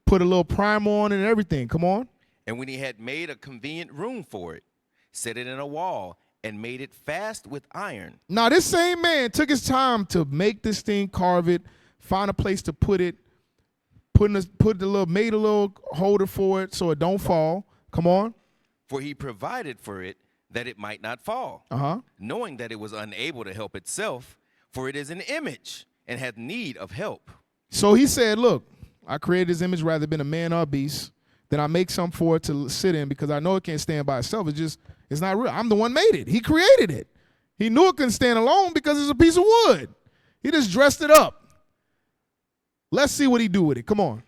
put a little primer on it and everything. Come on. And when he had made a convenient room for it, set it in a wall and made it fast with iron. Now, this same man took his time to make this thing, carve it, find a place to put it, made a little holder for it so it don't fall. Come on. For he provided for it that it might not fall, knowing that it was unable to help itself, for it is an image and hath need of help. So he said, look, I created this image rather than a man or a beast. Then I make something for it to sit in because I know it can't stand by itself. It's not real. I'm the one made it. He created it. He knew it couldn't stand alone because it's a piece of wood. He just dressed it up. Let's see what he do with it. Come on.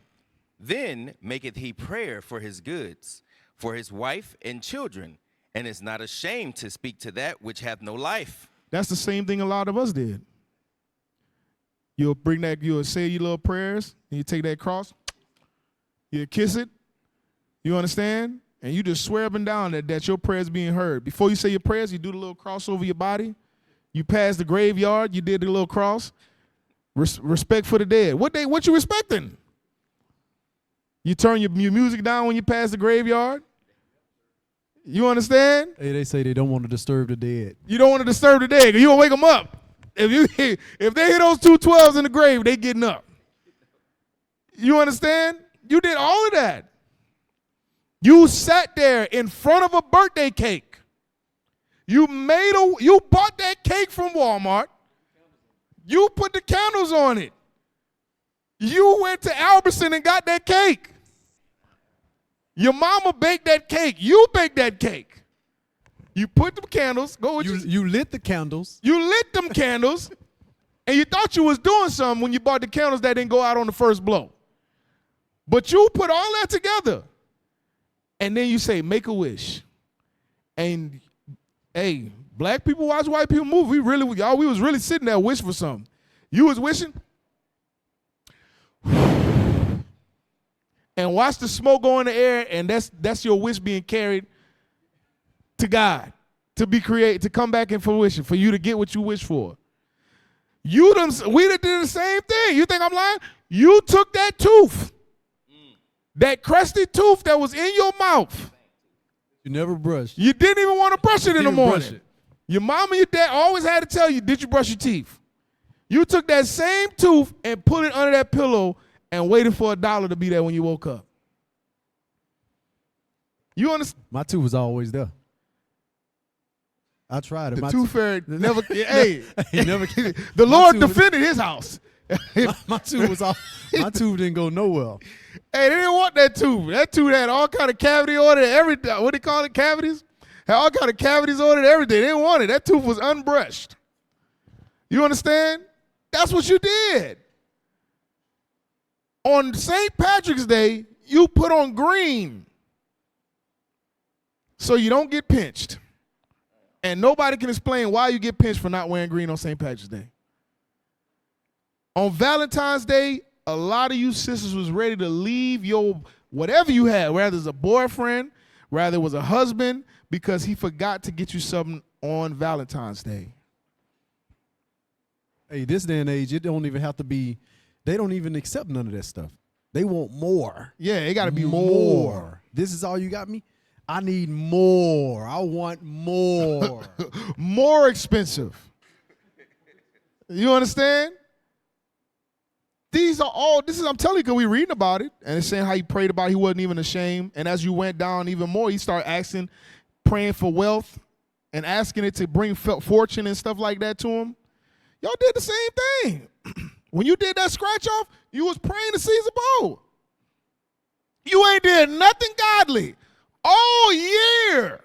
Then maketh he prayer for his goods, for his wife and children, and is not ashamed to speak to that which hath no life. That's the same thing a lot of us did. You'll say your little prayers, and you take that cross, you kiss it, you understand? And you just swear up and down that your prayers being heard. Before you say your prayers, you do the little cross over your body. You pass the graveyard, you did the little cross. Respect for the dead. What you respecting? You turn your music down when you pass the graveyard. You understand? Hey, they say they don't want to disturb the dead. You don't want to disturb the dead because you won't wake them up. If they hear those 2 12s in the grave, they getting up. You understand? You did all of that. You sat there in front of a birthday cake. You bought that cake from Walmart. You put the candles on it. You went to Albertson and got that cake. Your mama baked that cake. You baked that cake. You put them candles. You lit the candles. You lit them candles, and you thought you was doing something when you bought the candles that didn't go out on the first blow. But you put all that together, and then you say, make a wish. And, hey, black people watch white people move. We was really sitting there wishing for something. You was wishing, and watch the smoke go in the air, and that's your wish being carried to God, to be created, to come back in fruition, for you to get what you wish for. We did the same thing. You think I'm lying? You took that tooth, that crusty tooth that was in your mouth. You never brushed. You didn't even want to brush it in the morning. Your mom and your dad always had to tell you, did you brush your teeth? You took that same tooth and put it under that pillow and waited for $1 to be there when you woke up. You understand? My tooth was always there. I tried it. The tooth fairy never. Hey, he never. The Lord defended his house. my tooth was off. My tooth didn't go nowhere. Hey, they didn't want that tooth. That tooth had all kind of cavity on it. What do they call it? Cavities. Had all kind of cavities on it. Everything. They didn't want it. That tooth was unbrushed. You understand? That's what you did. On St. Patrick's Day, you put on green so you don't get pinched. And nobody can explain why you get pinched for not wearing green on St. Patrick's Day. On Valentine's Day, a lot of you sisters was ready to leave your whatever you had, whether it's a boyfriend, whether it was a husband, because he forgot to get you something on Valentine's Day. Hey, this day and age, it don't even have to be, they don't even accept none of that stuff. They want more. Yeah, it got to be more. This is all you got me? I need more. I want more. More expensive. You understand? These are all, I'm telling you, because we reading about it, and it's saying how he prayed about it, he wasn't even ashamed. And as you went down even more, he started asking, praying for wealth and asking it to bring fortune and stuff like that to him. Y'all did the same thing. When you did that scratch off, you was praying to Caesar bowl. You ain't did nothing godly all year.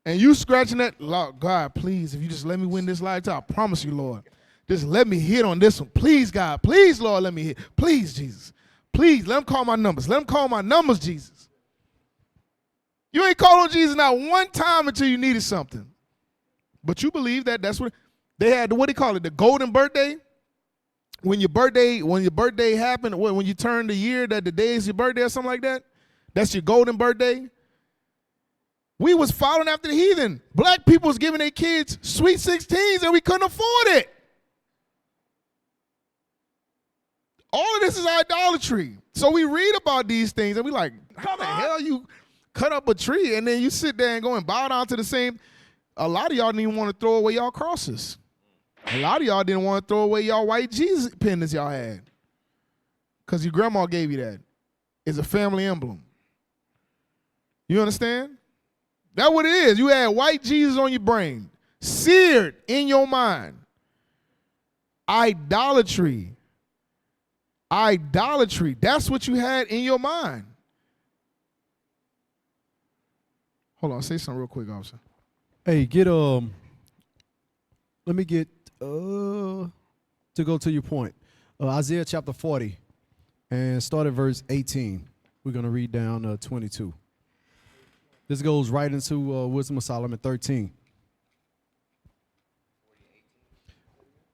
And you scratching that, Lord, God, please, if you just let me win this lifetime, I promise you, Lord. Just let me hit on this one. Please, God. Please, Lord, let me hit. Please, Jesus. Please, let him call my numbers. Let him call my numbers, Jesus. You ain't called on Jesus not one time until you needed something. But you believe that's what they had, what do you call it, the golden birthday? When your birthday happened, when you turn the year that the day is your birthday or something like that, that's your golden birthday. We was following after the heathen. Black people was giving their kids sweet 16s and we couldn't afford it. All of this is idolatry. So we read about these things and we like, how the hell you cut up a tree and then you sit there and go and bow down to the same. A lot of y'all didn't even want to throw away y'all crosses. A lot of y'all didn't want to throw away y'all white Jesus pendants y'all had. Because your grandma gave you that. It's a family emblem. You understand? That's what it is. You had white Jesus on your brain. Seared in your mind. Idolatry. Idolatry. That's what you had in your mind. Hold on, say something real quick, officer. Hey, let me get to go to your point. Isaiah chapter 40 and start at verse 18. We're going to read down 22. This goes right into Wisdom of Solomon 13.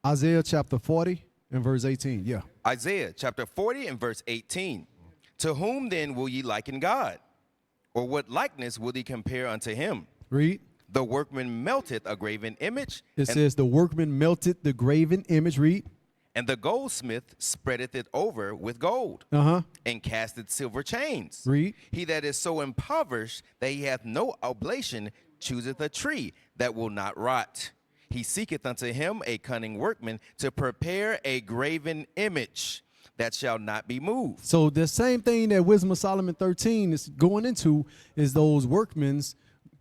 Isaiah chapter 40 and verse 18. Yeah. Isaiah chapter 40 and verse 18. To whom then will ye liken God? Or what likeness will ye compare unto him? Read. The workman melteth a graven image. It says the workman melted the graven image. Read. And the goldsmith spreadeth it over with gold. And casteth silver chains. Read. He that is so impoverished that he hath no oblation chooseth a tree that will not rot. He seeketh unto him a cunning workman to prepare a graven image that shall not be moved. So the same thing that Wisdom of Solomon 13 is going into is those workmen's,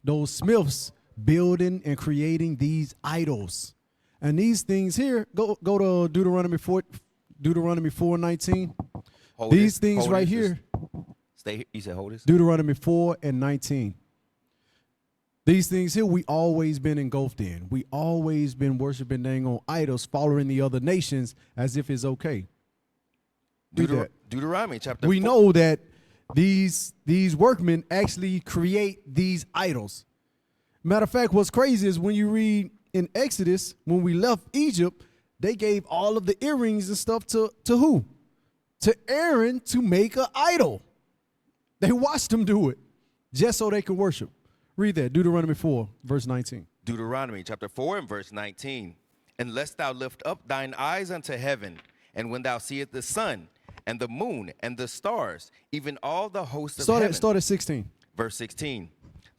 those smiths building and creating these idols. And these things here, go to Deuteronomy 4:19. These things right here. Stay. You said hold this. Deuteronomy 4:19. These things here we always been engulfed in. We always been worshiping dang on idols, following the other nations as if it's okay. Deuteronomy chapter. We know that these workmen actually create these idols. Matter of fact, what's crazy is when you read in Exodus, when we left Egypt, they gave all of the earrings and stuff to who? To Aaron to make an idol. They watched him do it just so they could worship. Read that, Deuteronomy 4, verse 19. Deuteronomy chapter 4 and verse 19. Unless thou lift up thine eyes unto heaven, and when thou seest the sun and the moon and the stars, even all the hosts of heaven. Start at 16. Verse 16.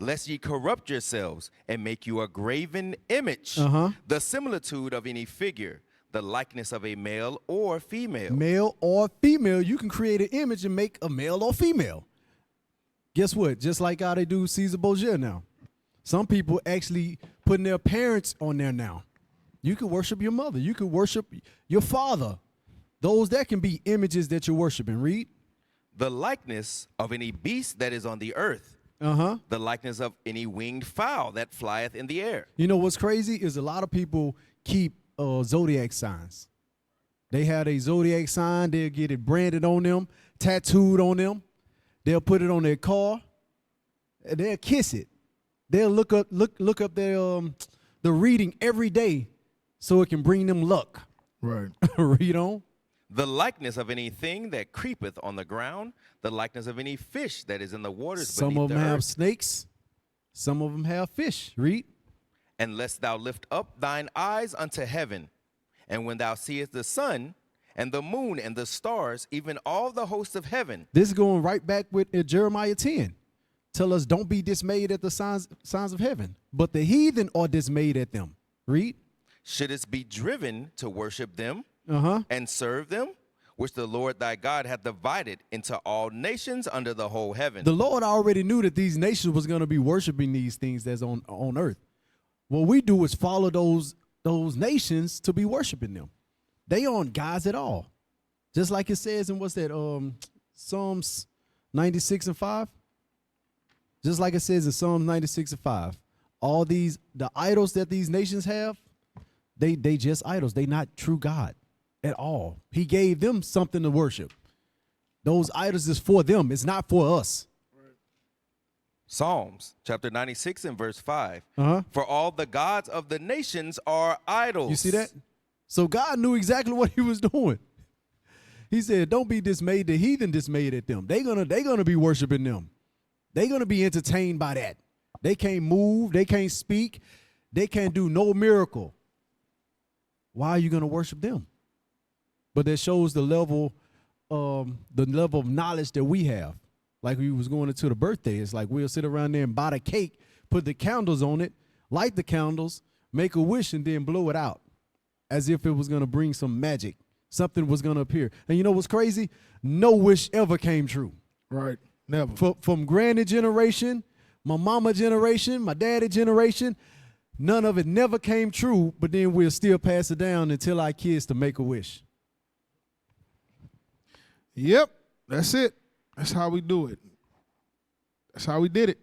Lest ye corrupt yourselves and make you a graven image, the similitude of any figure, the likeness of a male or female. Male or female, you can create an image and make a male or female. Guess what? Just like how they do Caesar Borgia now. Some people actually putting their parents on there now. You can worship your mother. You can worship your father. Those that can be images that you're worshiping. Read. The likeness of any beast that is on the earth. The likeness of any winged fowl that flieth in the air. You know what's crazy is a lot of people keep zodiac signs. They have a zodiac sign. They'll get it branded on them, tattooed on them. They'll put it on their car. They'll kiss it. They'll look up their the reading every day so it can bring them luck. Right. Read on. The likeness of anything that creepeth on the ground, the likeness of any fish that is in the waters beneath the earth. Some of them have snakes. Some of them have fish. Read. And lest thou lift up thine eyes unto heaven, and when thou seest the sun and the moon and the stars, even all the hosts of heaven. This is going right back with Jeremiah 10. tell us don't be dismayed at the signs of heaven, but the heathen are dismayed at them. Read. Shouldest be driven to worship them Uh-huh. and serve them, which the Lord thy God hath divided into all nations under the whole heaven. The Lord already knew that these nations was going to be worshiping these things that's on earth. What we do is follow those nations to be worshiping them. They aren't gods at all. Just like it says in what's that, Psalms 96:5? Just like it says in Psalms 96:5. All the idols that these nations have, they just idols. They not true God at all. He gave them something to worship. Those idols is for them. It's not for us. Psalms chapter 96 and verse 5. Uh-huh. For all the gods of the nations are idols. You see that? So God knew exactly what he was doing. He said, don't be dismayed. The heathen dismayed at them. They're gonna be worshiping them. They're gonna be entertained by that. They can't move. They can't speak. They can't do no miracle. Why are you gonna worship them? But that shows the level of knowledge that we have. Like we was going into the birthday. It's like we'll sit around there and buy the cake, put the candles on it, light the candles, make a wish, and then blow it out as if it was going to bring some magic. Something was going to appear. And you know what's crazy? No wish ever came true. Right. Never. From granny generation, my mama generation, my daddy generation, none of it never came true, but then we'll still pass it down and tell our kids to make a wish. Yep. That's it. That's how we do it. That's how we did it.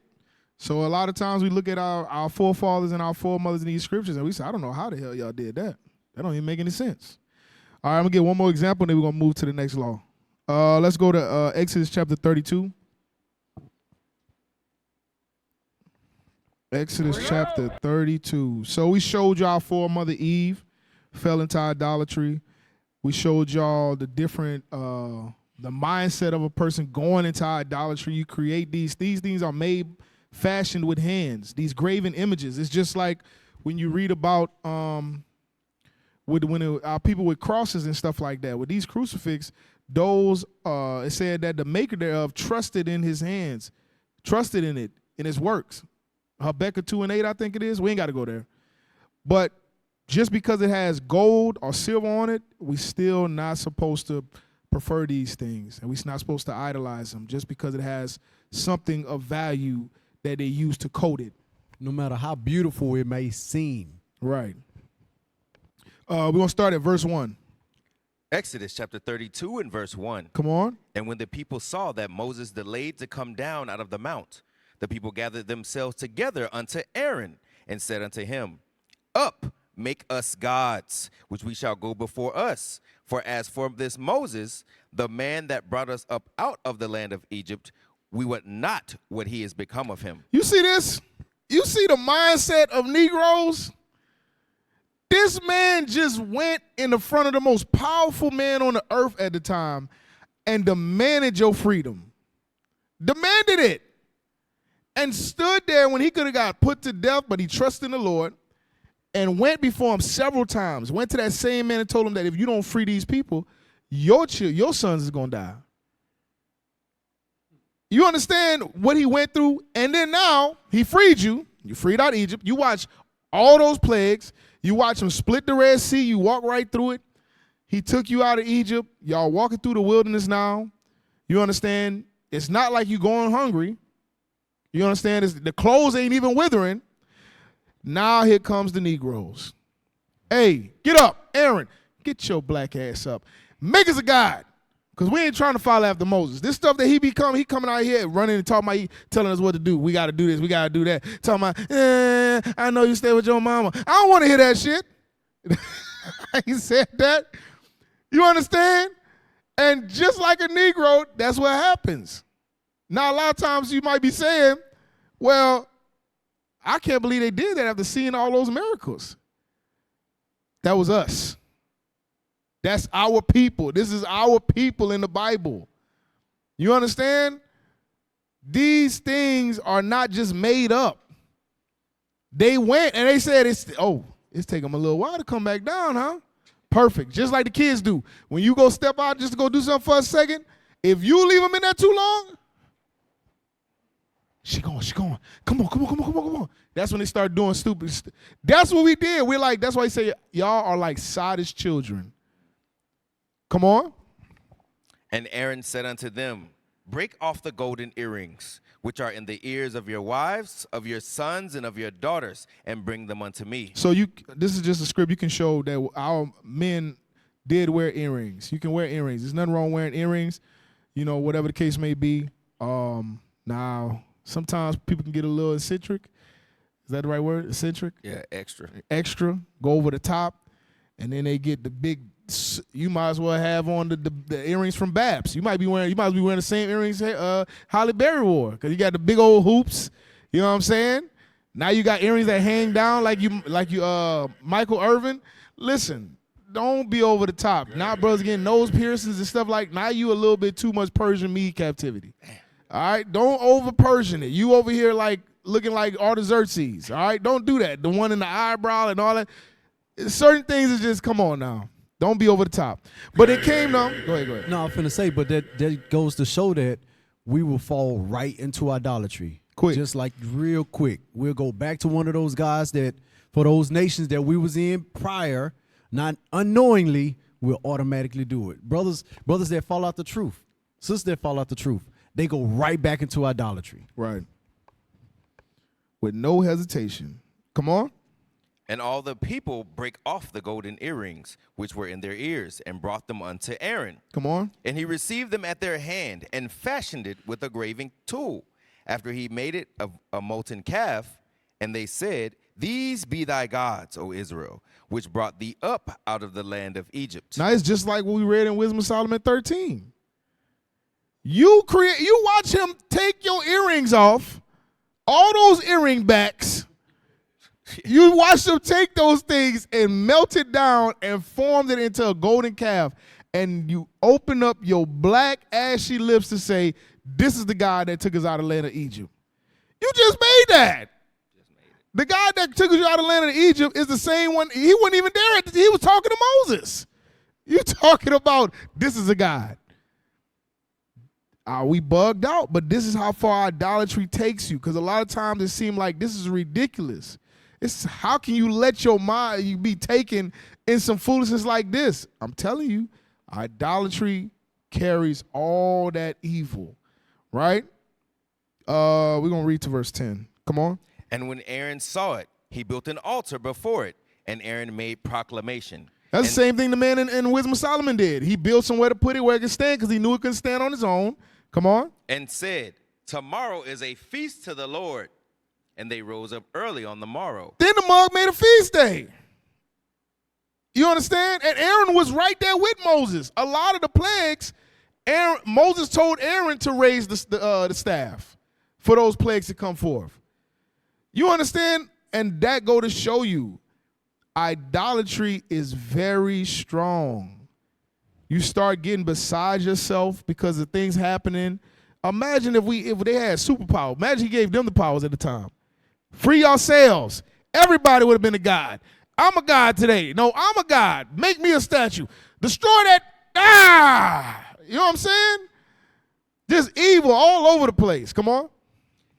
So a lot of times we look at our forefathers and our foremothers in these scriptures and we say, I don't know how the hell y'all did that. That don't even make any sense. All right, I'm going to get one more example and then we're going to move to the next law. Let's go to Exodus chapter 32. Exodus chapter 32. So we showed y'all foremother Eve fell into idolatry. We showed y'all the different the mindset of a person going into idolatry. You create these things are made, fashioned with hands, these graven images. It's just like when you read about our people with crosses and stuff like that. With these crucifix, those it said that the maker thereof trusted in his hands, trusted in it, in his works. Habakkuk 2:8, I think it is. We ain't got to go there. But just because it has gold or silver on it, we still not supposed to prefer these things, and we're not supposed to idolize them just because it has something of value that they use to coat it. No matter how beautiful it may seem. Right. We're going to start at verse 1. Exodus chapter 32 and verse 1. Come on. And when the people saw that Moses delayed to come down out of the mount, the people gathered themselves together unto Aaron and said unto him, Up, make us gods, which we shall go before us. For as for this Moses, the man that brought us up out of the land of Egypt, we would not what he is become of him. You see this? You see the mindset of Negroes? This man just went in the front of the most powerful man on the earth at the time and demanded your freedom. Demanded it. And stood there when he could have got put to death, but he trusted in the Lord. And went before him several times. Went to that same man and told him that if you don't free these people, your sons is going to die. You understand what he went through? And then now he freed you. You freed out Egypt. You watch all those plagues. You watch him split the Red Sea. You walk right through it. He took you out of Egypt. Y'all walking through the wilderness now. You understand? It's not like you going hungry. You understand? The clothes ain't even withering. Now here comes the Negroes. Hey, get up, Aaron. Get your black ass up. Make us a god. Because we ain't trying to follow after Moses. This stuff that he coming out here running and talking about, telling us what to do. We got to do this. We got to do that. Talking about, I know you stay with your mama. I don't want to hear that shit. He said that. You understand? And just like a Negro, that's what happens. Now, a lot of times you might be saying, well, I can't believe they did that after seeing all those miracles. That was us. That's our people. This is our people in the Bible. You understand? These things are not just made up. They went and they said, it's taking them a little while to come back down, huh? Perfect. Just like the kids do. When you go step out just to go do something for a second, if you leave them in there too long, She going. Come on. That's when they start doing stupid. That's what we did. We're like, that's why he say y'all are like sottish children. Come on. And Aaron said unto them, break off the golden earrings, which are in the ears of your wives, of your sons, and of your daughters, and bring them unto me. So this is just a script you can show that our men did wear earrings. You can wear earrings. There's nothing wrong wearing earrings, whatever the case may be. Now, sometimes people can get a little eccentric. Is that the right word? Eccentric? Yeah, extra. Extra, go over the top, and then they get the big. You might as well have on the earrings from Babs. You might be wearing the same earrings Holly Berry wore, because you got the big old hoops. You know what I'm saying? Now you got earrings that hang down like you Michael Irvin. Listen, don't be over the top. Now brothers getting nose piercings and stuff like. Now you a little bit too much Persian meat captivity. All right, don't over Persian it. You over here like looking like Artaxerxes. All right, don't do that. The one in the eyebrow and all that. Certain things is just come on now. Don't be over the top. But it came down. Go ahead. No, I'm finna say, but that goes to show that we will fall right into idolatry. Quick. Just like real quick. We'll go back to one of those guys that, for those nations that we was in prior, not unknowingly, we'll automatically do it. Brothers that fall out the truth, sisters that fall out the truth, they go right back into idolatry. Right. With no hesitation. Come on. And all the people break off the golden earrings, which were in their ears, and brought them unto Aaron. Come on. And he received them at their hand, and fashioned it with a graving tool, after he made it of a molten calf. And they said, these be thy gods, O Israel, which brought thee up out of the land of Egypt. Now it's just like what we read in Wisdom of Solomon 13. You watch him take your earrings off, all those earring backs. You watch them take those things and melt it down and form it into a golden calf. And you open up your black ashy lips to say, this is the God that took us out of the land of Egypt. You just made that. The God that took us out of the land of Egypt is the same one. He wasn't even there. He was talking to Moses. You talking about this is a God. We bugged out, but this is how far idolatry takes you. Because a lot of times it seems like this is ridiculous. It's how can you let your mind be taken in some foolishness like this? I'm telling you, idolatry carries all that evil, right? We're going to read to verse 10. Come on. And when Aaron saw it, he built an altar before it, and Aaron made proclamation. That's the same thing the man in Wisdom of Solomon did. He built somewhere to put it where it could stand because he knew it couldn't stand on its own. Come on. And said, tomorrow is a feast to the Lord. And they rose up early on the morrow. Then the mug made a feast day. You understand? And Aaron was right there with Moses. A lot of the plagues, Moses told Aaron to raise the staff for those plagues to come forth. You understand? And that go to show you, idolatry is very strong. You start getting beside yourself because of things happening. Imagine if they had superpower. Imagine he gave them the powers at the time. Free yourselves. Everybody would have been a god. I'm a god today. No, I'm a god. Make me a statue. Destroy that. You know what I'm saying? Just evil all over the place. Come on.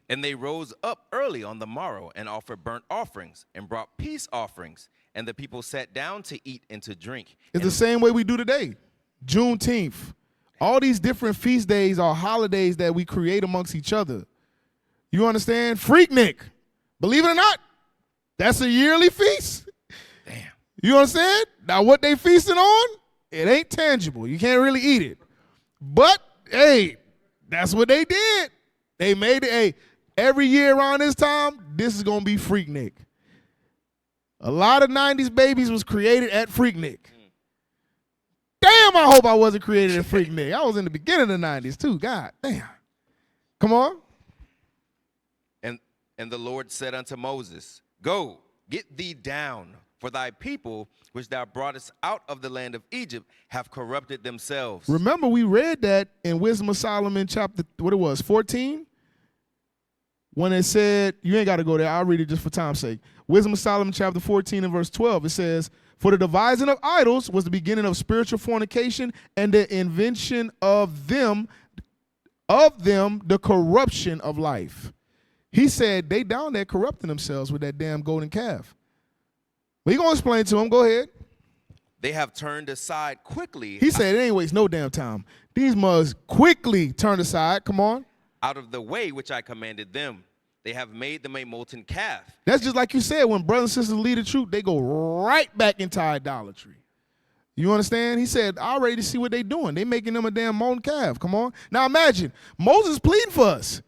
And they rose up early on the morrow and offered burnt offerings and brought peace offerings. And the people sat down to eat and to drink. It's the same way we do today. Juneteenth. All these different feast days are holidays that we create amongst each other. You understand? Freaknik. Believe it or not, that's a yearly feast. Damn. You understand? Now what they feasting on, it ain't tangible. You can't really eat it. But, hey, that's what they did. They made it, hey, every year around this time, this is going to be Freaknik. A lot of 90s babies was created at Freaknik. Damn, I hope I wasn't created at Freaknik. I was in the beginning of the 90s too. God damn. Come on. And the Lord said unto Moses, go, get thee down, for thy people, which thou broughtest out of the land of Egypt, have corrupted themselves. Remember, we read that in Wisdom of Solomon chapter, 14? When it said, you ain't got to go there. I'll read it just for time's sake. Wisdom of Solomon chapter 14 and verse 12. It says, for the devising of idols was the beginning of spiritual fornication, and the invention of them the corruption of life. He said they down there corrupting themselves with that damn golden calf. But he going to explain to him. Go ahead. They have turned aside quickly. He said it ain't waste no damn time. These mugs quickly turned aside. Come on. Out of the way which I commanded them. They have made them a molten calf. That's just like you said, when brothers and sisters lead the truth, they go right back into idolatry. You understand? He said, I already see what they doing. They making them a damn molten calf. Come on. Now imagine, Moses pleading for us.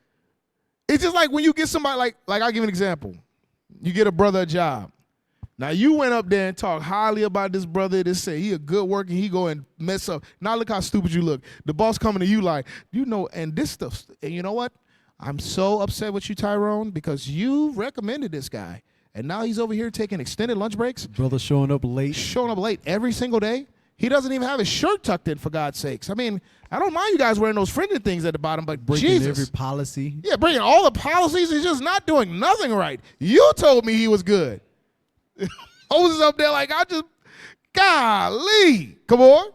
It's just like when you get somebody, like I'll give you an example. You get a brother a job. Now you went up there and talked highly about this brother. They say he a good worker. He go and mess up. Now look how stupid you look. The boss coming to you like, you know, and this stuff. And you know what? I'm so upset with you, Tyrone, because you recommended this guy. And now he's over here taking extended lunch breaks. Brother showing up late. Showing up late every single day. He doesn't even have his shirt tucked in, for God's sakes. I mean, I don't mind you guys wearing those frinted things at the bottom, but Breaking Jesus. every policy. Yeah, breaking all the policies. He's just not doing nothing right. You told me he was good. Moses up there like, golly. Come on.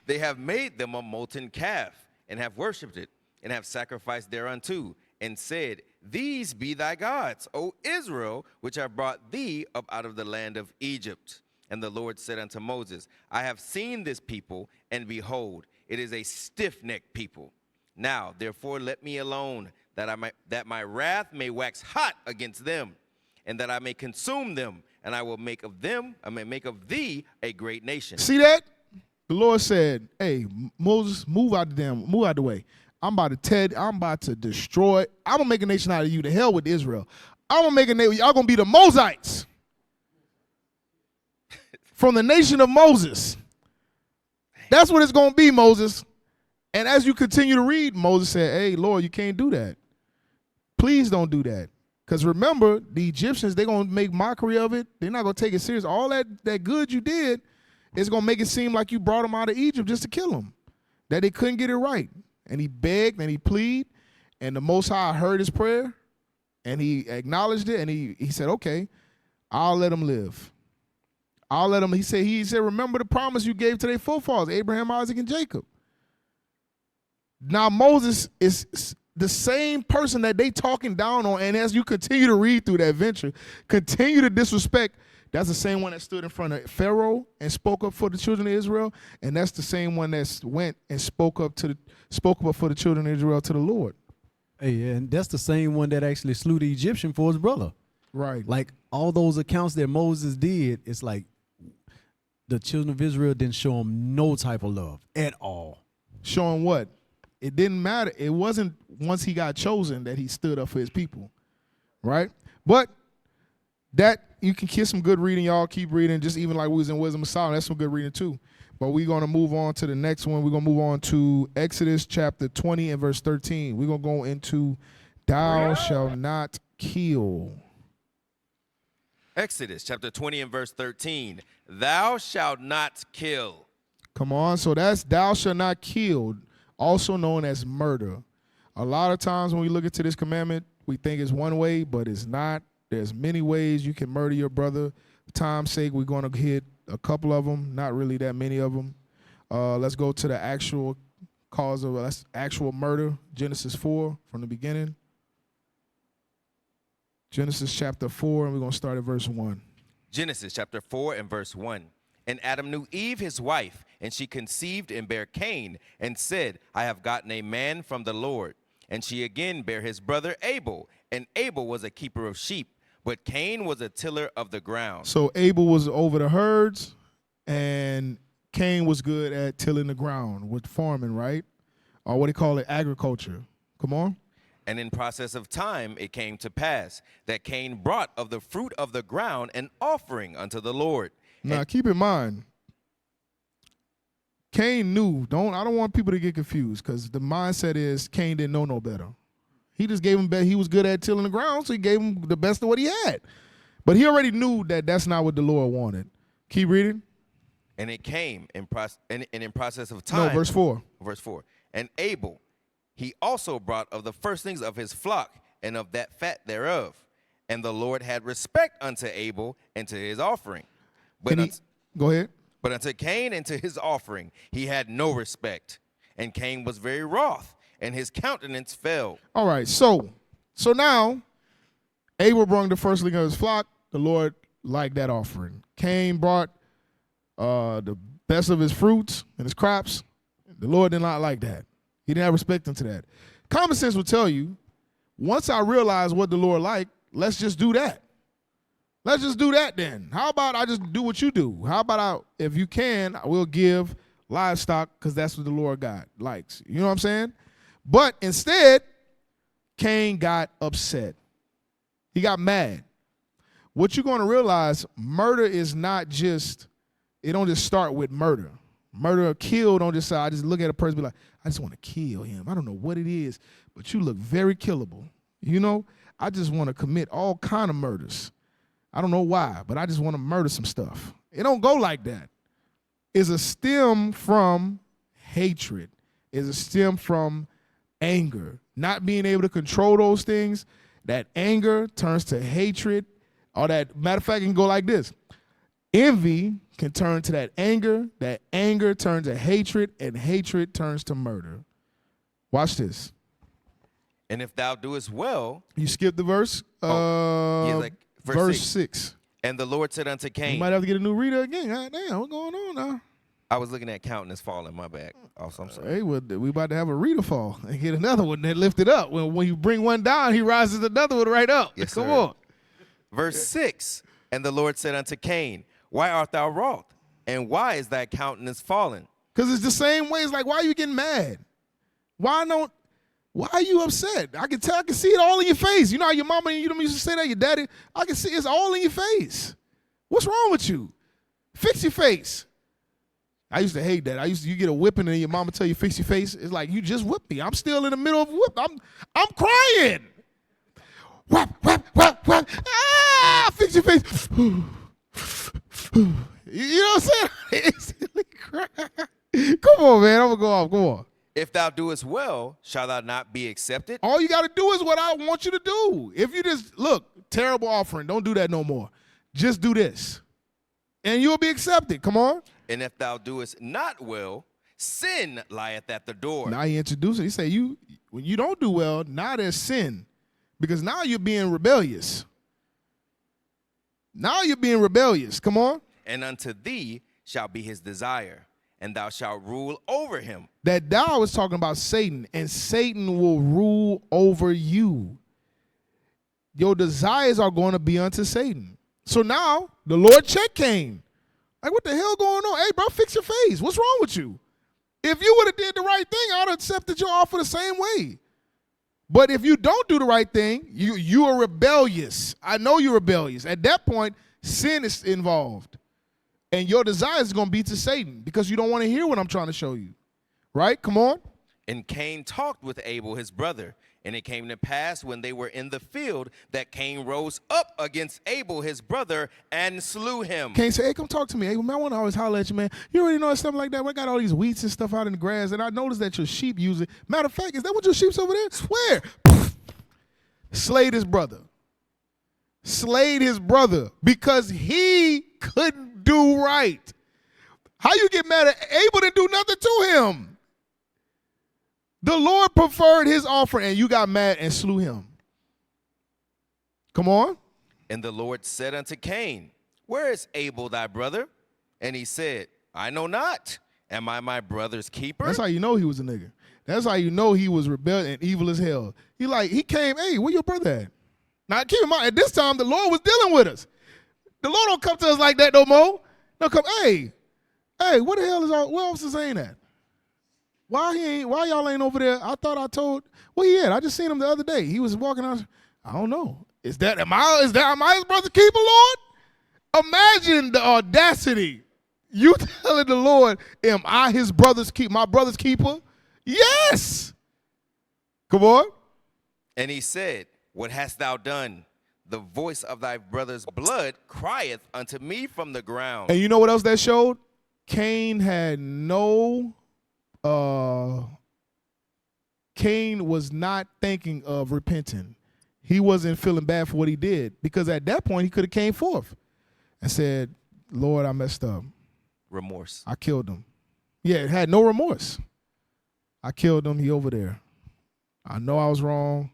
They have made them a molten calf, and have worshipped it, and have sacrificed thereunto, and said, These be thy gods, O Israel, which have brought thee up out of the land of Egypt. And the Lord said unto Moses, I have seen this people, and behold, it is a stiff-necked people. Now, therefore, let me alone, that my wrath may wax hot against them, and that I may consume them, and I will make of thee a great nation. See that? The Lord said, hey, Moses, move out the way. I'm about to destroy. I'm going to make a nation out of you. To hell with Israel. I'm going to make a nation. Y'all going to be the Mosites. From the nation of Moses. That's what it's going to be, Moses. And as you continue to read, Moses said, hey, Lord, you can't do that. Please don't do that. Because remember, the Egyptians, they're going to make mockery of it. They're not going to take it serious. All that good you did is going to make it seem like you brought them out of Egypt just to kill them. That they couldn't get it right. And he begged and he pleaded. And the Most High heard his prayer. And he acknowledged it. And he said, okay, I'll let them live. I'll let them. He said, remember the promise you gave to their forefathers, Abraham, Isaac, and Jacob. Now Moses is the same person that they talking down on, and as you continue to read through that venture, continue to disrespect, that's the same one that stood in front of Pharaoh and spoke up for the children of Israel, and that's the same one that went and spoke up for the children of Israel to the Lord. Hey, and that's the same one that actually slew the Egyptian for his brother. Right. Like all those accounts that Moses did, it's like the children of Israel didn't show him no type of love at all. Show him what? It didn't matter. It wasn't once he got chosen that he stood up for his people, right? But that, you can get some good reading, y'all. Keep reading, just even like we was in Wisdom of Solomon. That's some good reading too. But we're going to move on to the next one. We're going to move on to Exodus chapter 20 and verse 13. We're going to go into thou shalt not kill. Exodus chapter 20 and verse 13. Thou shalt not kill. Come on. So that's thou shalt not kill, also known as murder. A lot of times when we look into this commandment, we think it's one way, but it's not. There's many ways you can murder your brother. For time's sake, we're going to hit a couple of them, not really that many of them. Let's go to the actual cause of actual murder, Genesis 4 from the beginning. Genesis chapter 4, and we're going to start at verse 1. Genesis chapter 4 and verse 1. And Adam knew Eve his wife, and she conceived and bare Cain, and said, I have gotten a man from the Lord. And she again bare his brother Abel, and Abel was a keeper of sheep, but Cain was a tiller of the ground. So Abel was over the herds, and Cain was good at tilling the ground with farming, right? Or what do you call it, agriculture. Come on. And in process of time it came to pass that Cain brought of the fruit of the ground an offering unto the Lord. Now keep in mind, Cain knew. I don't want people to get confused, because the mindset is Cain didn't know no better. He just gave him better. He was good at tilling the ground, so he gave him the best of what he had. But he already knew that that's not what the Lord wanted. Keep reading. And it came in process of time. No, verse 4. Verse 4. And Abel, he also brought of the firstlings of his flock and of that fat thereof. And the Lord had respect unto Abel and to his offering. But go ahead. But unto Cain and to his offering he had no respect. And Cain was very wroth, and his countenance fell. All right, so now Abel brought the firstling of his flock. The Lord liked that offering. Cain brought the best of his fruits and his crops. The Lord did not like that. He didn't have respect unto that. Common sense will tell you, once I realize what the Lord liked, let's just do that. Let's just do that then. How about I just do what you do? How about if you can, I will give livestock because that's what the Lord God likes. You know what I'm saying? But instead, Cain got upset. He got mad. What you're going to realize, murder is not just, it don't just start with murder. Murder or kill don't just say, I just look at a person and be like, I just want to kill him. I don't know what it is, but you look very killable. You know, I just want to commit all kind of murders. I don't know why, but I just want to murder some stuff. It don't go like that. It's a stem from hatred. It's a stem from anger. Not being able to control those things, that anger turns to hatred. Or that, matter of fact, it can go like this. Envy can turn to that anger turns to hatred, and hatred turns to murder. Watch this. And if thou doest well. You skip the verse? Verse 6. And the Lord said unto Cain. You might have to get a new reader again. God damn, what's going on now? I was looking at counting this fall in my bag. Also, I'm sorry. Hey, we about to have a reader fall and get another one that lift it up. When you bring one down, he rises another one right up. Yes, Come sir. on. Verse 6. And the Lord said unto Cain, why art thou wroth? And why is thy countenance fallen? Because it's the same way. It's like, why are you getting mad? Why are you upset? I can tell, I can see it all in your face. You know how your mama and you used to say that, your daddy? I can see it's all in your face. What's wrong with you? Fix your face. I used to hate that. You get a whipping and your mama tell you fix your face. It's like, you just whipped me. I'm still in the middle of a whip. I'm crying. Whap, whap, whap, whap. Ah, fix your face. You know what I'm saying? Come on, man. I'm going to go off. Come on. If thou doest well, shall thou not be accepted? All you got to do is what I want you to do. If you just, look, terrible offering, don't do that no more. Just do this. And you'll be accepted. Come on. And if thou doest not well, sin lieth at the door. Now he introduced it. He said, when you don't do well, now there's sin. Because now you're being rebellious. Now you're being rebellious. Come on. And unto thee shall be his desire, and thou shalt rule over him. That thou was talking about Satan, and Satan will rule over you. Your desires are going to be unto Satan. So now the Lord checked Cain. Like, what the hell going on? Hey, bro, fix your face. What's wrong with you? If you would have did the right thing, I would have accepted your offer the same way. But if you don't do the right thing, you are rebellious. I know you're rebellious. At that point, sin is involved. And your desire is going to be to Satan because you don't want to hear what I'm trying to show you. Right? Come on. And Cain talked with Abel, his brother. And it came to pass when they were in the field that Cain rose up against Abel, his brother, and slew him. Cain said, hey, come talk to me. Abel, man, I want to always holler at you, man. You already know stuff like that. We got all these weeds and stuff out in the grass, and I noticed that your sheep use it. Matter of fact, is that what your sheep's over there? Swear. Slayed his brother. Slayed his brother because he couldn't do right. How you get mad at Abel didn't do nothing to him? The Lord preferred his offering, and you got mad and slew him. Come on. And the Lord said unto Cain, where is Abel thy brother? And he said, I know not. Am I my brother's keeper? That's how you know he was a nigga. That's how you know he was rebellious and evil as hell. He came, hey, where your brother at? Now, keep in mind, at this time, the Lord was dealing with us. The Lord don't come to us like that no more. No, come, hey, what the hell is where else is Zane at? Why y'all ain't over there? I thought I told, where he at? I just seen him the other day. He was walking out. I don't know. Am I his brother's keeper, Lord? Imagine the audacity. You telling the Lord, am I his brother's keeper, my brother's keeper? Yes. Come on. And he said, what hast thou done? The voice of thy brother's blood crieth unto me from the ground. And you know what else that showed? Cain was not thinking of repenting. He wasn't feeling bad for what he did because at that point he could have came forth and said, Lord, I messed up. Remorse. I killed him. Yeah, it had no remorse. I killed him. He over there. I know I was wrong.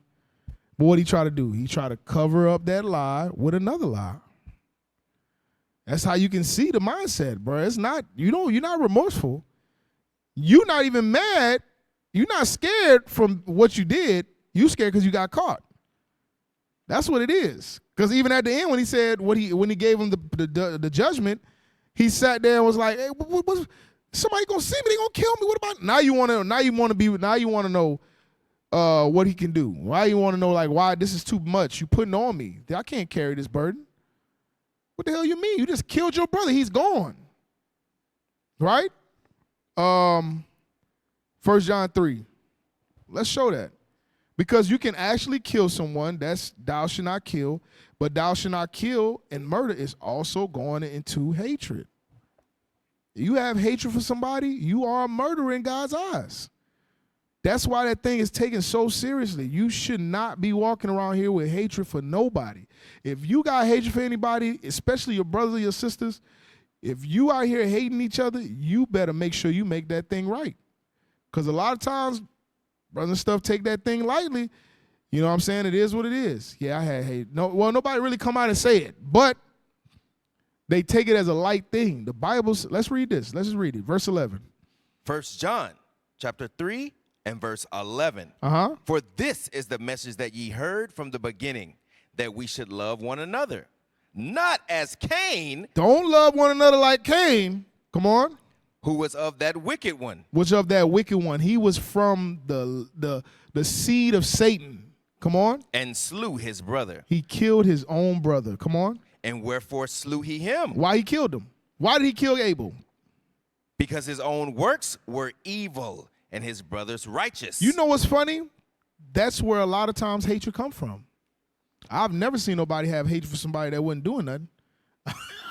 But what he try to do? He try to cover up that lie with another lie. That's how you can see the mindset, bro. It's not, you're not remorseful. You're not even mad. You're not scared from what you did. You scared because you got caught. That's what it is. Because even at the end, when he said when he gave him the judgment, he sat there and was like, "Hey, somebody gonna see me? They gonna kill me? What about now? You want to know what he can do? Why you want to know like why this is too much? You putting on me? I can't carry this burden. What the hell you mean? You just killed your brother. He's gone. Right? 1 John 3. Let's show that. Because you can actually kill someone. That's thou shalt not kill. But thou shalt not kill and murder is also going into hatred. You have hatred for somebody, you are a murderer in God's eyes. That's why that thing is taken so seriously. You should not be walking around here with hatred for nobody. If you got hatred for anybody, especially your brothers or your sisters, if you out here hating each other, you better make sure you make that thing right. Because a lot of times, brothers and stuff take that thing lightly. You know what I'm saying? It is what it is. Yeah, I had hate. No, well, nobody really come out and say it, but they take it as a light thing. The Bible's, let's read this. Let's just read it. Verse 11. 1 John chapter 3 and verse 11. For this is the message that ye heard from the beginning, that we should love one another. Not as Cain. Don't love one another like Cain. Come on. Who was of that wicked one. Which of that wicked one? He was from the seed of Satan. Come on. And slew his brother. He killed his own brother. Come on. And wherefore slew he him? Why he killed him? Why did he kill Abel? Because his own works were evil and his brother's righteous. You know what's funny? That's where a lot of times hatred come from. I've never seen nobody have hatred for somebody that wasn't doing nothing.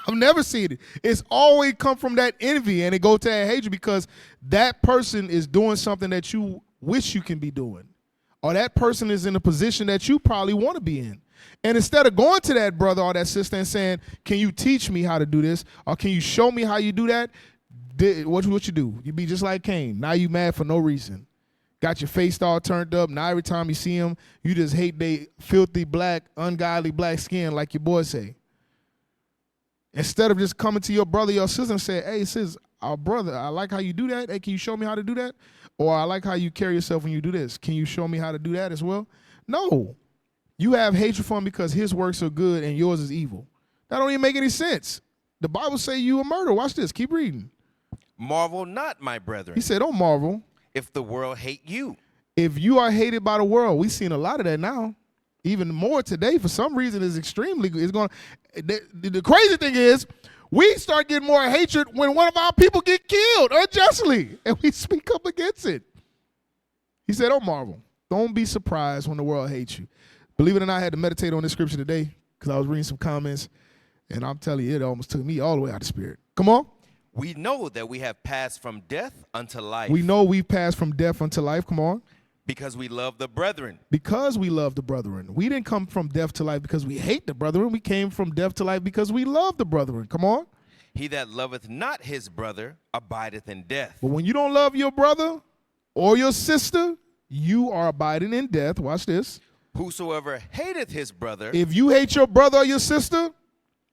I've never seen it. It's always come from that envy, and it go to that hatred because that person is doing something that you wish you can be doing. Or that person is in a position that you probably want to be in. And instead of going to that brother or that sister and saying, can you teach me how to do this? Or can you show me how you do that? What you do? You be just like Cain. Now you mad for no reason. Got your face all turned up. Now every time you see him, you just hate they filthy black, ungodly black skin like your boy say. Instead of just coming to your brother, your sister and say, hey, sis, our brother, I like how you do that. Hey, can you show me how to do that? Or I like how you carry yourself when you do this. Can you show me how to do that as well? No. You have hatred for him because his works are good and yours is evil. That don't even make any sense. The Bible say you a murderer. Watch this. Keep reading. Marvel not, my brethren. He said, don't marvel. If the world hate you. If you are hated by the world, we've seen a lot of that now. Even more today, for some reason, is extremely good. It's going. The crazy thing is, we start getting more hatred when one of our people get killed unjustly, and we speak up against it. He said, don't marvel. Don't be surprised when the world hates you. Believe it or not, I had to meditate on this scripture today because I was reading some comments, and I'm telling you, it almost took me all the way out of spirit. Come on. We know that we have passed from death unto life. We know we've passed from death unto life. Come on. Because we love the brethren. Because we love the brethren. We didn't come from death to life because we hate the brethren. We came from death to life because we love the brethren. Come on. He that loveth not his brother abideth in death. But when you don't love your brother or your sister, you are abiding in death. Watch this. Whosoever hateth his brother. If you hate your brother or your sister.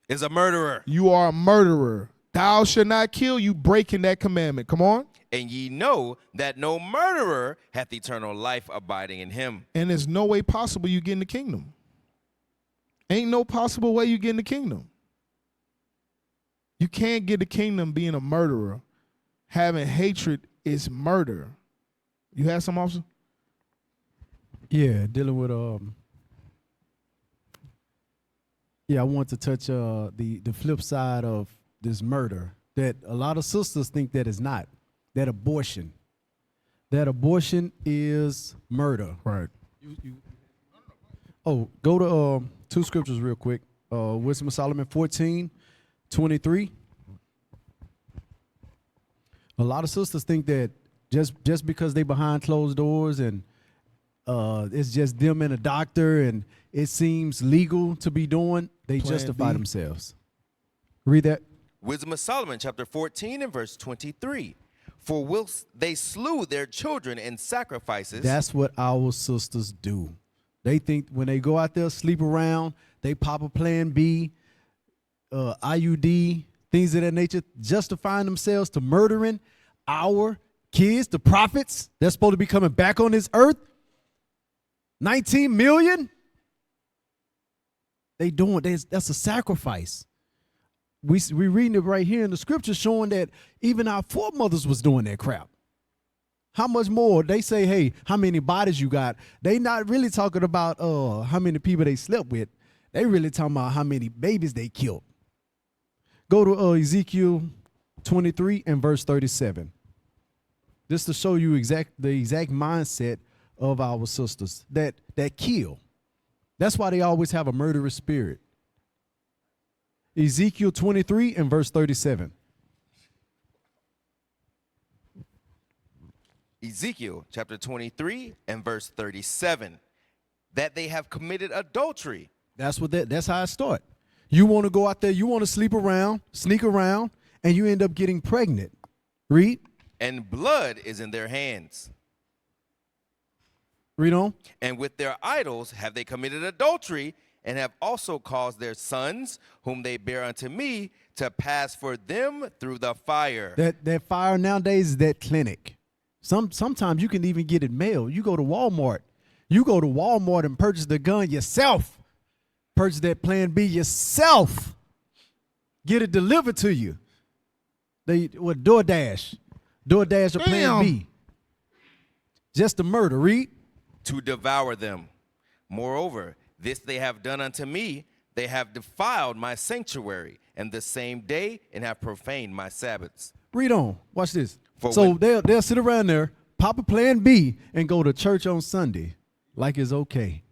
Is a murderer. You are a murderer. Thou shalt not kill. You breaking that commandment. Come on. And ye know that no murderer hath eternal life abiding in him. And there's no way possible you get in the kingdom. Ain't no possible way you get in the kingdom. You can't get the kingdom being a murderer. Having hatred is murder. You have some, officer? Yeah, dealing with I want to touch the flip side of this murder that a lot of sisters think that is not. That abortion is murder. Right. Go to two scriptures real quick. Wisdom of Solomon 14:23. A lot of sisters think that just because they behind closed doors and it's just them and a doctor and it seems legal to be doing, they justify themselves. Read that. Wisdom of Solomon chapter 14 and verse 23. For whilst they slew their children in sacrifices. That's what our sisters do. They think when they go out there, sleep around, they pop a plan B, IUD, things of that nature, justifying themselves to murdering our kids, the prophets. They're supposed to be coming back on this earth. 19 million? That's a sacrifice. We reading it right here in the scripture showing that even our foremothers was doing that crap. How much more? They say, hey, how many bodies you got? They not really talking about how many people they slept with. They really talking about how many babies they killed. Go to Ezekiel 23 and verse 37. Just to show you the exact mindset of our sisters that kill. That's why they always have a murderous spirit. Ezekiel 23 and verse 37. Ezekiel chapter 23 and verse 37. That they have committed adultery. That's how it starts. You want to go out there, you want to sleep around, sneak around, and you end up getting pregnant. Read. And blood is in their hands. Read on. And with their idols have they committed adultery, and have also caused their sons, whom they bear unto me, to pass for them through the fire. That fire nowadays is that clinic. Sometimes you can even get it mailed. You go to Walmart. You go to Walmart and purchase the gun yourself. Purchase that plan B yourself. Get it delivered to you. DoorDash. DoorDash or plan B. Just a murder. Read. To devour them. Moreover, this they have done unto me. They have defiled my sanctuary, and the same day, and have profaned my Sabbaths. Read on. Watch this. So they'll sit around there, pop a plan B, and go to church on Sunday like it's okay.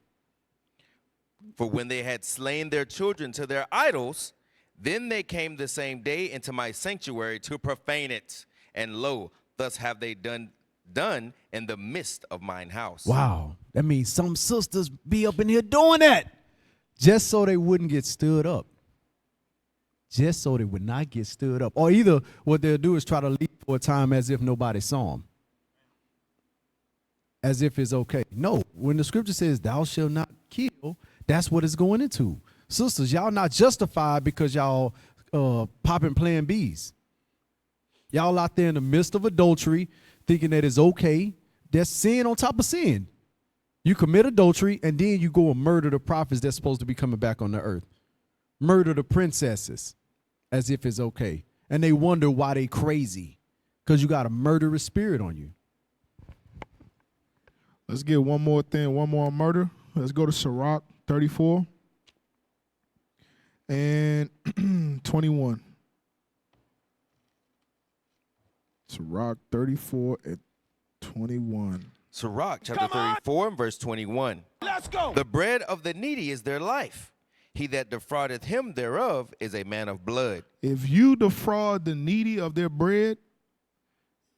For when they had slain their children to their idols, then they came the same day into my sanctuary to profane it. And lo, thus have they done in the midst of mine house. Wow. That means some sisters be up in here doing that just so they wouldn't get stood up. Just so they would not get stood up. Or either what they'll do is try to leave for a time as if nobody saw them. As if it's okay. No, when the scripture says thou shalt not kill, that's what it's going into. Sisters, y'all not justified because y'all popping plan Bs. Y'all out there in the midst of adultery thinking that it's okay. That's sin on top of sin. You commit adultery and then you go and murder the prophets that's supposed to be coming back on the earth. Murder the princesses as if it's okay. And they wonder why they crazy because you got a murderous spirit on you. Let's get one more thing, one more murder. Let's go to Sirach 34 and 21. Sirach 34 and 21. Sirach chapter 34 and verse 21. Let's go. The bread of the needy is their life. He that defraudeth him thereof is a man of blood. If you defraud the needy of their bread,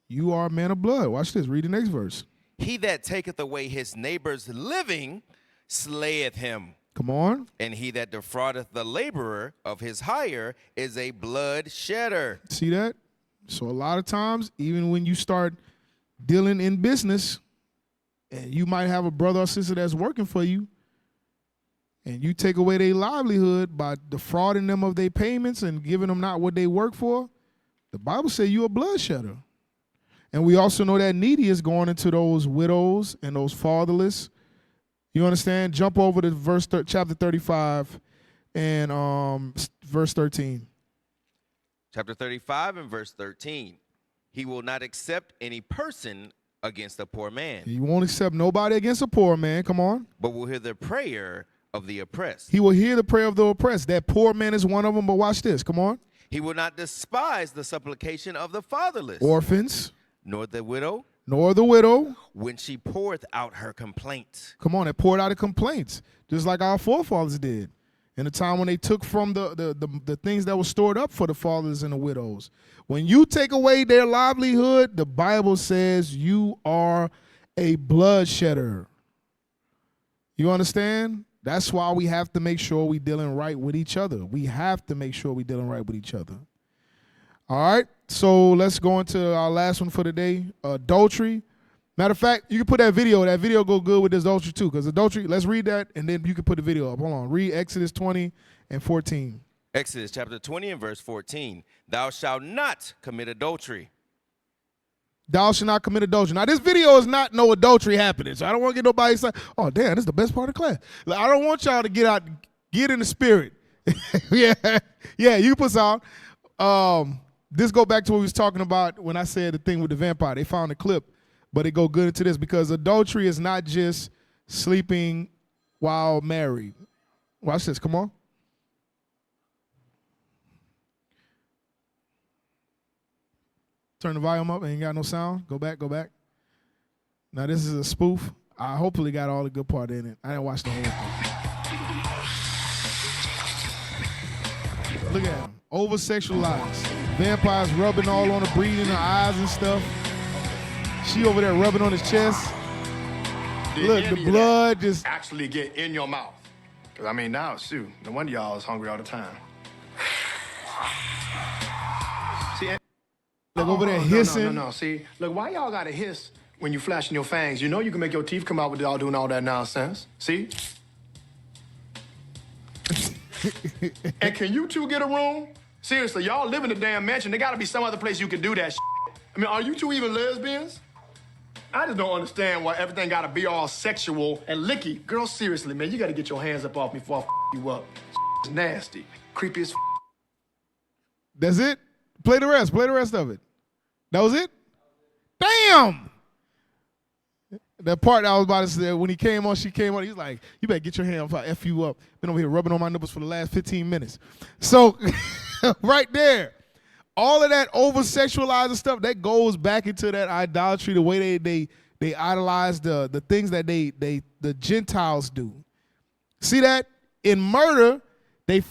you are a man of blood. Watch this. Read the next verse. He that taketh away his neighbor's living slayeth him. Come on. And he that defraudeth the laborer of his hire is a blood shedder. See that? So a lot of times, even when you start dealing in business, and you might have a brother or sister that's working for you, and you take away their livelihood by defrauding them of their payments and giving them not what they work for, the Bible says you're a bloodshedder. And we also know that needy is going into those widows and those fatherless. You understand? Jump over to chapter 35 and verse 13. Chapter 35 and verse 13. He will not accept any person against a poor man. He won't accept nobody against a poor man. Come on. But will hear the prayer of the oppressed. He will hear the prayer of the oppressed. That poor man is one of them, but watch this. Come on. He will not despise the supplication of the fatherless. Orphans. Nor the widow. Nor the widow. When she poureth out her complaint. Come on, they poured out her complaints, just like our forefathers did. In the time when they took from the things that were stored up for the fathers and the widows. When you take away their livelihood, the Bible says you are a bloodshedder. You understand? That's why we have to make sure we're dealing right with each other. We have to make sure we're dealing right with each other. All right, so let's go into our last one for today, adultery. Matter of fact, you can put that video. That video go good with this adultery too, because adultery, let's read that, and then you can put the video up. Hold on. Read Exodus 20 and 14. Exodus chapter 20 and verse 14. Thou shalt not commit adultery. Thou shalt not commit adultery. Now, this video is not no adultery happening, so I don't want to get nobody say, oh, damn, this is the best part of class. Like, I don't want y'all to get in the spirit. Yeah, you put out. This go back to what we was talking about when I said the thing with the vampire. They found a clip, but it go good into this because adultery is not just sleeping while married. Watch this. Come on. Turn the volume up. Ain't got no sound. Go back. Now, this is a spoof. I hopefully got all the good part in it. I didn't watch the whole thing. Look at him. Over-sexualized. Vampires rubbing all on her, breathing her eyes and stuff. She over there rubbing on his chest. Look, the blood just actually get in your mouth. Because, I mean, now, shoot, no wonder y'all is hungry all the time. See, look over there hissing. No. See, look, why y'all got to hiss when you flashing your fangs? You know you can make your teeth come out with y'all doing all that nonsense. See? And can you two get a room? Seriously, y'all live in a damn mansion. There got to be some other place you can do that shit. I mean, are you two even lesbians? I just don't understand why everything got to be all sexual and licky. Girl, seriously, man, you got to get your hands up off me before I you up. It's nasty. Creepy as That's it? Play the rest of it. That was it? Damn! That part I was about to say, when he came on, she came on, he's like, you better get your hand up, I'll F you up. Been over here rubbing on my nipples for the last 15 minutes. So, right there, all of that over-sexualizing stuff, that goes back into that idolatry, the way they idolize the things that the Gentiles do. See that? In murder, they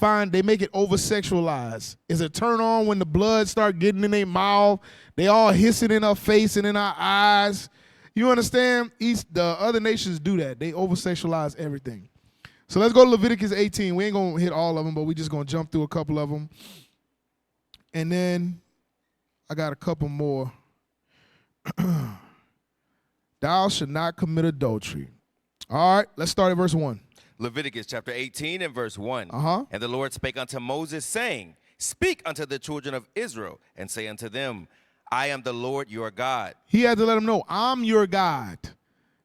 make it over-sexualized. It's a turn on when the blood start getting in their mouth. They all hissing in our face and in our eyes. You understand? The other nations do that. They over-sexualize everything. So let's go to Leviticus 18. We ain't going to hit all of them, but we just going to jump through a couple of them. And then I got a couple more. Thou shalt not commit adultery. All right, let's start at verse 1. Leviticus chapter 18 and verse 1. Uh-huh. And the Lord spake unto Moses, saying, Speak unto the children of Israel, and say unto them, I am the Lord your God. He had to let them know, I'm your God.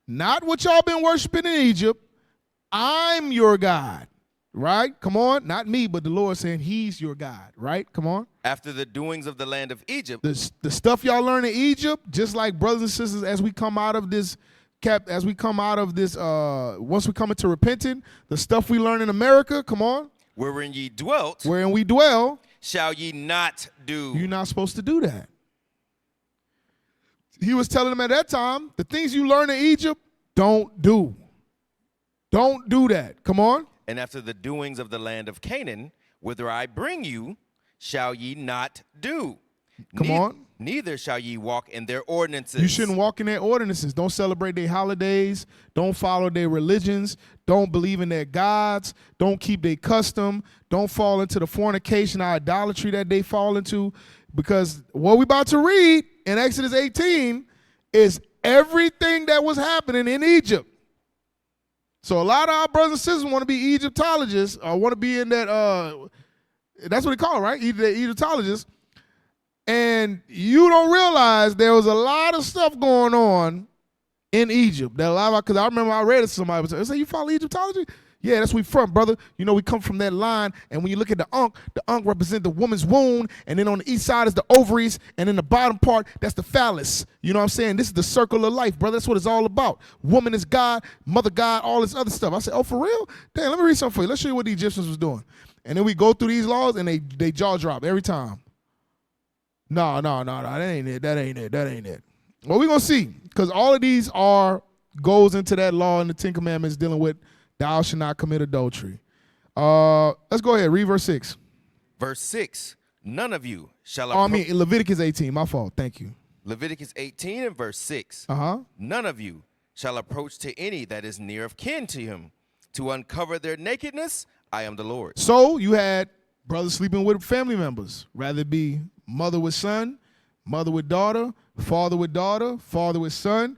Not what y'all been worshiping in Egypt. I'm your God. Right? Come on. Not me, but the Lord saying he's your God. Right? Come on. After the doings of the land of Egypt. The stuff y'all learn in Egypt, just like brothers and sisters, as we come out of this, once we come into repenting, the stuff we learn in America, come on. Wherein ye dwelt. Wherein we dwell. Shall ye not do. You're not supposed to do that. He was telling them at that time, the things you learn in Egypt, don't do. Don't do that. Come on. And after the doings of the land of Canaan, whither I bring you, shall ye not do. Come on. Neither shall ye walk in their ordinances. You shouldn't walk in their ordinances. Don't celebrate their holidays. Don't follow their religions. Don't believe in their gods. Don't keep their custom. Don't fall into the fornication or idolatry that they fall into. Because what we're about to read in Exodus 18 is everything that was happening in Egypt. So a lot of our brothers and sisters want to be Egyptologists or want to be in that, that's what they call it, right? Egyptologists. And you don't realize there was a lot of stuff going on in Egypt. Because I remember I read it to somebody. They say, you follow Egyptology? Yeah, that's where we from, brother. You know, we come from that line. And when you look at the Ankh represents the woman's womb. And then on the east side is the ovaries. And in the bottom part, that's the phallus. You know what I'm saying? This is the circle of life, brother. That's what it's all about. Woman is God, mother God, all this other stuff. I said, oh, for real? Damn, let me read something for you. Let's show you what the Egyptians was doing. And then we go through these laws, and they jaw drop every time. No, that ain't it. Well, we're going to see. Because all of these goes into that law in the Ten Commandments dealing with thou shalt not commit adultery. Let's go ahead. Read verse 6. Verse 6. None of you shall Leviticus 18. My fault. Thank you. Leviticus 18 and verse 6. Uh-huh. None of you shall approach to any that is near of kin to him to uncover their nakedness. I am the Lord. So you had brothers sleeping with family members, rather it be mother with son, mother with daughter, father with son,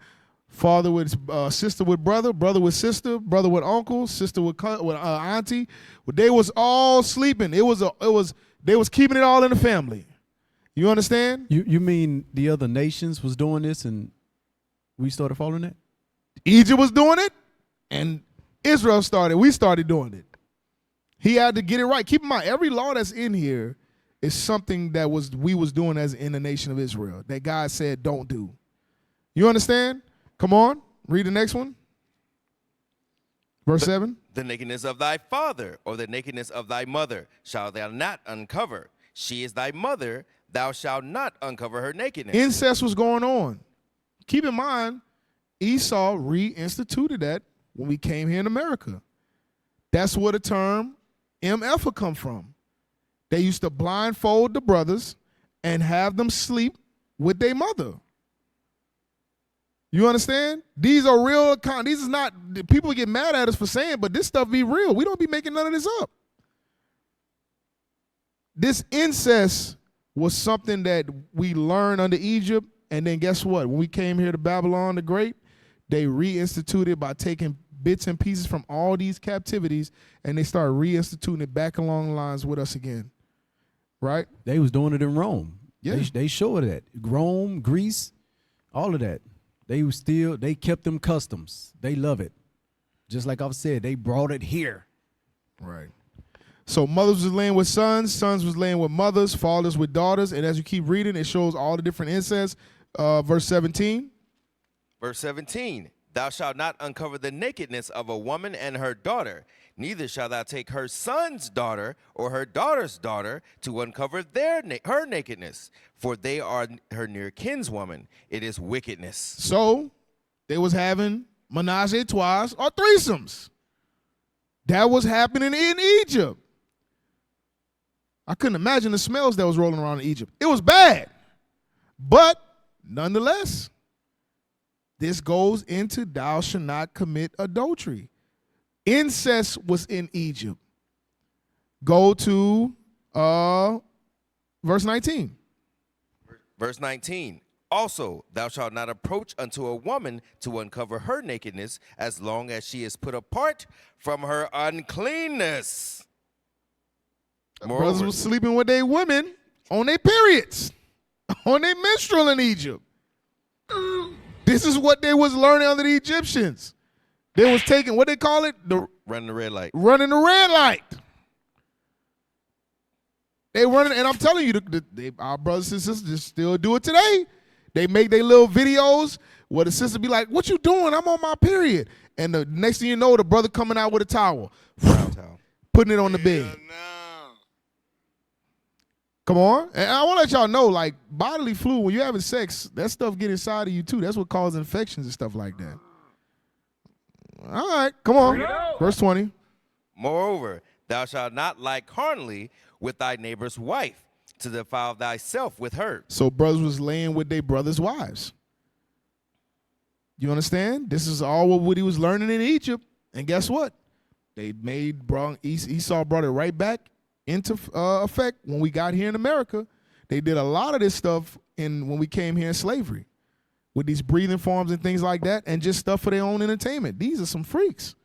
Father with sister with brother, brother with sister, brother with uncle, sister with auntie. They was all sleeping. They was keeping it all in the family. You understand? You mean the other nations was doing this and we started following that? Egypt was doing it, and Israel started. We started doing it. He had to get it right. Keep in mind, every law that's in here is something that we was doing as in the nation of Israel that God said don't do. You understand? Come on, read the next one. Verse 7. The nakedness of thy father or the nakedness of thy mother shalt thou not uncover. She is thy mother, thou shalt not uncover her nakedness. Incest was going on. Keep in mind, Esau reinstituted that when we came here in America. That's where the term MF would come from. They used to blindfold the brothers and have them sleep with their mother. You understand? These are real. These is not, people get mad at us for saying, but this stuff be real. We don't be making none of this up. This incest was something that we learned under Egypt, and then guess what? When we came here to Babylon the Great, they reinstituted by taking bits and pieces from all these captivities, and they started reinstituting it back along the lines with us again. Right? They was doing it in Rome. Yeah. They showed that. Rome, Greece, all of that. They kept them customs. They love it. Just like I've said, they brought it here. Right. So mothers was laying with sons, sons was laying with mothers, fathers with daughters, and as you keep reading, it shows all the different incest. Verse 17. Verse 17. Thou shalt not uncover the nakedness of a woman and her daughter, neither shalt thou take her son's daughter or her daughter's daughter to uncover her nakedness, for they are her near kinswoman. It is wickedness. So they was having menage a trois or threesomes. That was happening in Egypt. I couldn't imagine the smells that was rolling around in Egypt. It was bad. But nonetheless, this goes into thou shalt not commit adultery. Incest was in Egypt. Go to verse 19. Verse 19. Also, thou shalt not approach unto a woman to uncover her nakedness, as long as she is put apart from her uncleanness. Brothers was sleeping with their women on their periods, on their menstrual in Egypt. This is what they was learning under the Egyptians. They was taking, what they call it? Running the red light. Running the red light. They running, and I'm telling you, our brothers and sisters just still do it today. They make their little videos where the sister be like, what you doing? I'm on my period. And the next thing you know, the brother coming out with a towel, putting it on the bed. Come on. And I want to let y'all know, like, bodily fluid, when you're having sex, that stuff get inside of you too. That's what causes infections and stuff like that. All right, come on. Verse 20. Moreover, thou shalt not lie carnally with thy neighbor's wife, to defile thyself with her. So brothers was laying with their brothers' wives. You understand? This is all what Woody was learning in Egypt. And guess what? Esau brought it right back into effect when we got here in America. They did a lot of this stuff when we came here in slavery, with these breathing forms and things like that, and just stuff for their own entertainment. These are some freaks.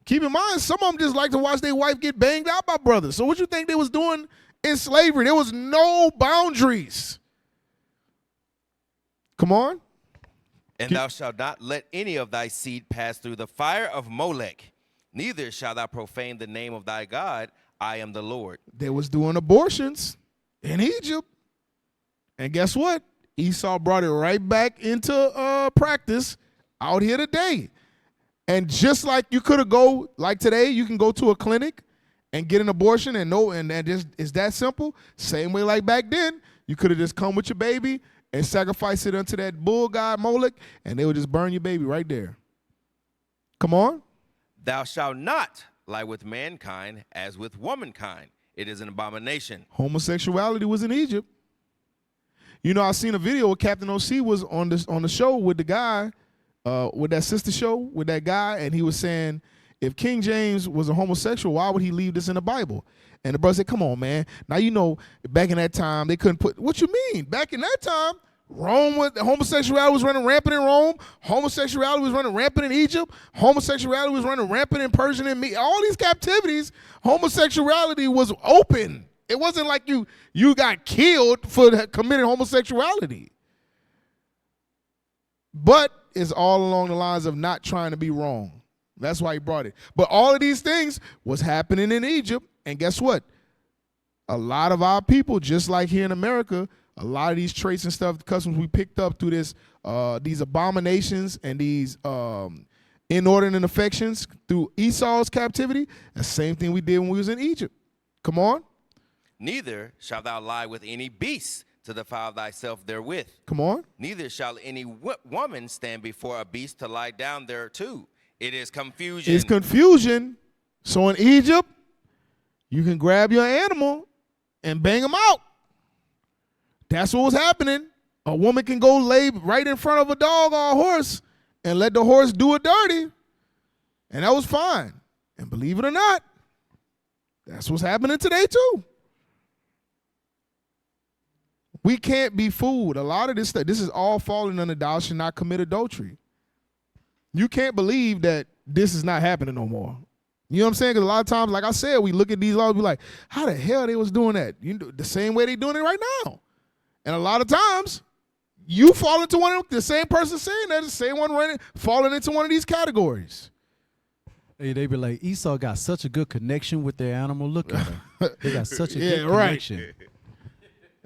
Keep in mind, some of them just like to watch their wife get banged out by brothers. So what you think they was doing in slavery? There was no boundaries. Come on. And thou shalt not let any of thy seed pass through the fire of Molech, neither shalt thou profane the name of thy God. I am the Lord. They was doing abortions in Egypt. And guess what? Esau brought it right back into practice out here today. And just like you could have like today, you can go to a clinic and get an abortion and just it's that simple. Same way like back then, you could have just come with your baby and sacrifice it unto that bull god Molech, and they would just burn your baby right there. Come on. Thou shalt not lie with mankind as with womankind. It is an abomination. Homosexuality was in Egypt. You know, I seen a video where Captain O.C. was on the show with the guy, with that sister show with that guy, and he was saying, if King James was a homosexual, why would he leave this in the Bible? And the brother said, come on, man. Now, you know, back in that time, they couldn't put, what you mean? Back in that time, Homosexuality was running rampant in Rome. Homosexuality was running rampant in Egypt. Homosexuality was running rampant in Persia and all these captivities. Homosexuality was open. It wasn't like you got killed for committing homosexuality. But it's all along the lines of not trying to be wrong. That's why he brought it. But all of these things was happening in Egypt. And guess what? A lot of our people, just like here in America, a lot of these traits and stuff, customs we picked up through these abominations and these inordinate affections through Esau's captivity, the same thing we did when we was in Egypt. Come on. Neither shalt thou lie with any beast to defile thyself therewith. Come on. Neither shall any woman stand before a beast to lie down thereto. It is confusion. It's confusion. So in Egypt, you can grab your animal and bang them out. That's what was happening. A woman can go lay right in front of a dog or a horse and let the horse do it dirty. And that was fine. And believe it or not, that's what's happening today too. We can't be fooled. A lot of this stuff, this is all falling under thou shalt not commit adultery. You can't believe that this is not happening no more. You know what I'm saying? Because a lot of times, like I said, we look at these laws and be like, how the hell they was doing that? The same way they doing it right now. And a lot of times, you fall into one of them, the same person saying that, the same one falling into one of these categories. Hey, they be like, Esau got such a good connection with their animal. Look at them. They got such a good connection.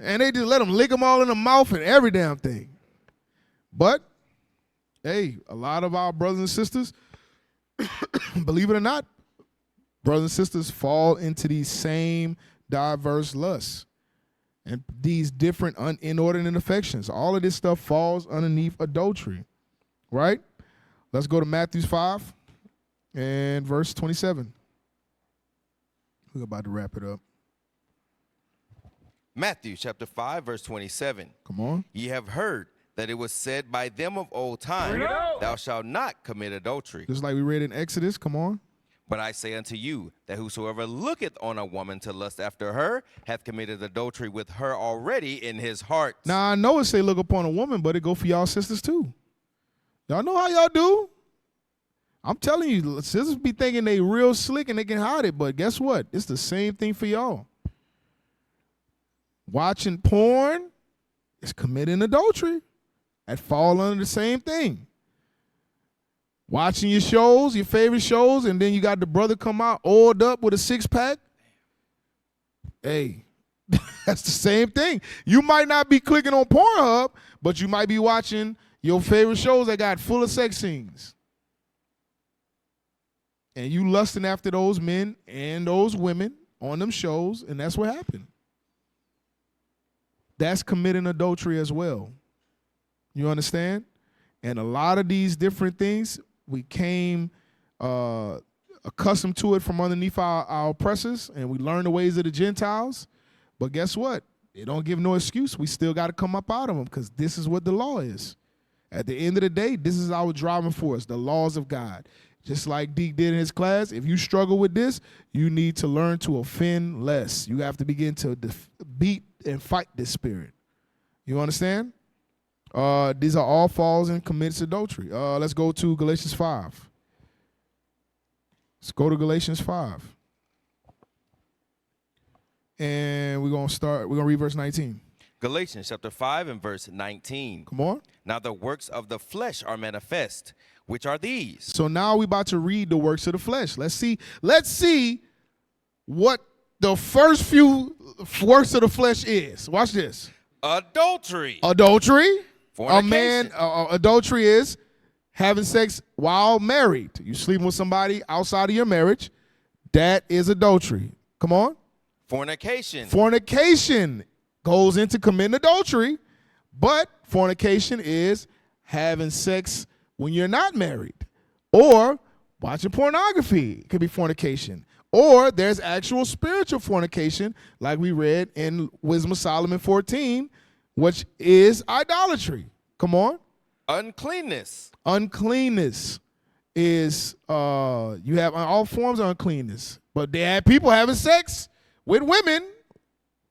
And they just let them lick them all in the mouth and every damn thing. But, hey, a lot of our brothers and sisters, believe it or not, brothers and sisters fall into these same diverse lusts and these different inordinate affections. All of this stuff falls underneath adultery, right? Let's go to Matthew 5 and verse 27. We're about to wrap it up. Matthew chapter 5, verse 27. Come on. Ye have heard that it was said by them of old time, thou shalt not commit adultery. Just like we read in Exodus, come on. But I say unto you, that whosoever looketh on a woman to lust after her, hath committed adultery with her already in his heart. Now, I know it say look upon a woman, but it go for y'all sisters too. Y'all know how y'all do. I'm telling you, sisters be thinking they real slick and they can hide it, but guess what? It's the same thing for y'all. Watching porn is committing adultery. That fall under the same thing. Watching your shows, your favorite shows, and then you got the brother come out oiled up with a six-pack. Hey, that's the same thing. You might not be clicking on Pornhub, but you might be watching your favorite shows that got full of sex scenes. And you lusting after those men and those women on them shows, and that's what happened. That's committing adultery as well. You understand? And a lot of these different things, we came accustomed to it from underneath our oppressors, and we learned the ways of the Gentiles. But guess what? It don't give no excuse. We still got to come up out of them because this is what the law is. At the end of the day, this is our driving force, the laws of God. Just like Deke did in his class, if you struggle with this, you need to learn to offend less. You have to begin to beat and fight this spirit. You understand? These are all falls and commits adultery. Let's go to Galatians 5. Let's go to Galatians 5. And we're going to read verse 19. Galatians chapter 5 and verse 19. Come on. Now the works of the flesh are manifest, which are these. So now we're about to read the works of the flesh. Let's see what the first few works of the flesh is. Watch this. Adultery. Fornication. Adultery is having sex while married. You sleeping with somebody outside of your marriage. That is adultery. Come on. Fornication. Fornication goes into committing adultery, but fornication is having sex when you're not married or watching pornography. It could be fornication. Or there's actual spiritual fornication, like we read in Wisdom of Solomon 14, which is idolatry. Come on. Uncleanness. Uncleanness is, you have all forms of uncleanness. But they have people having sex with women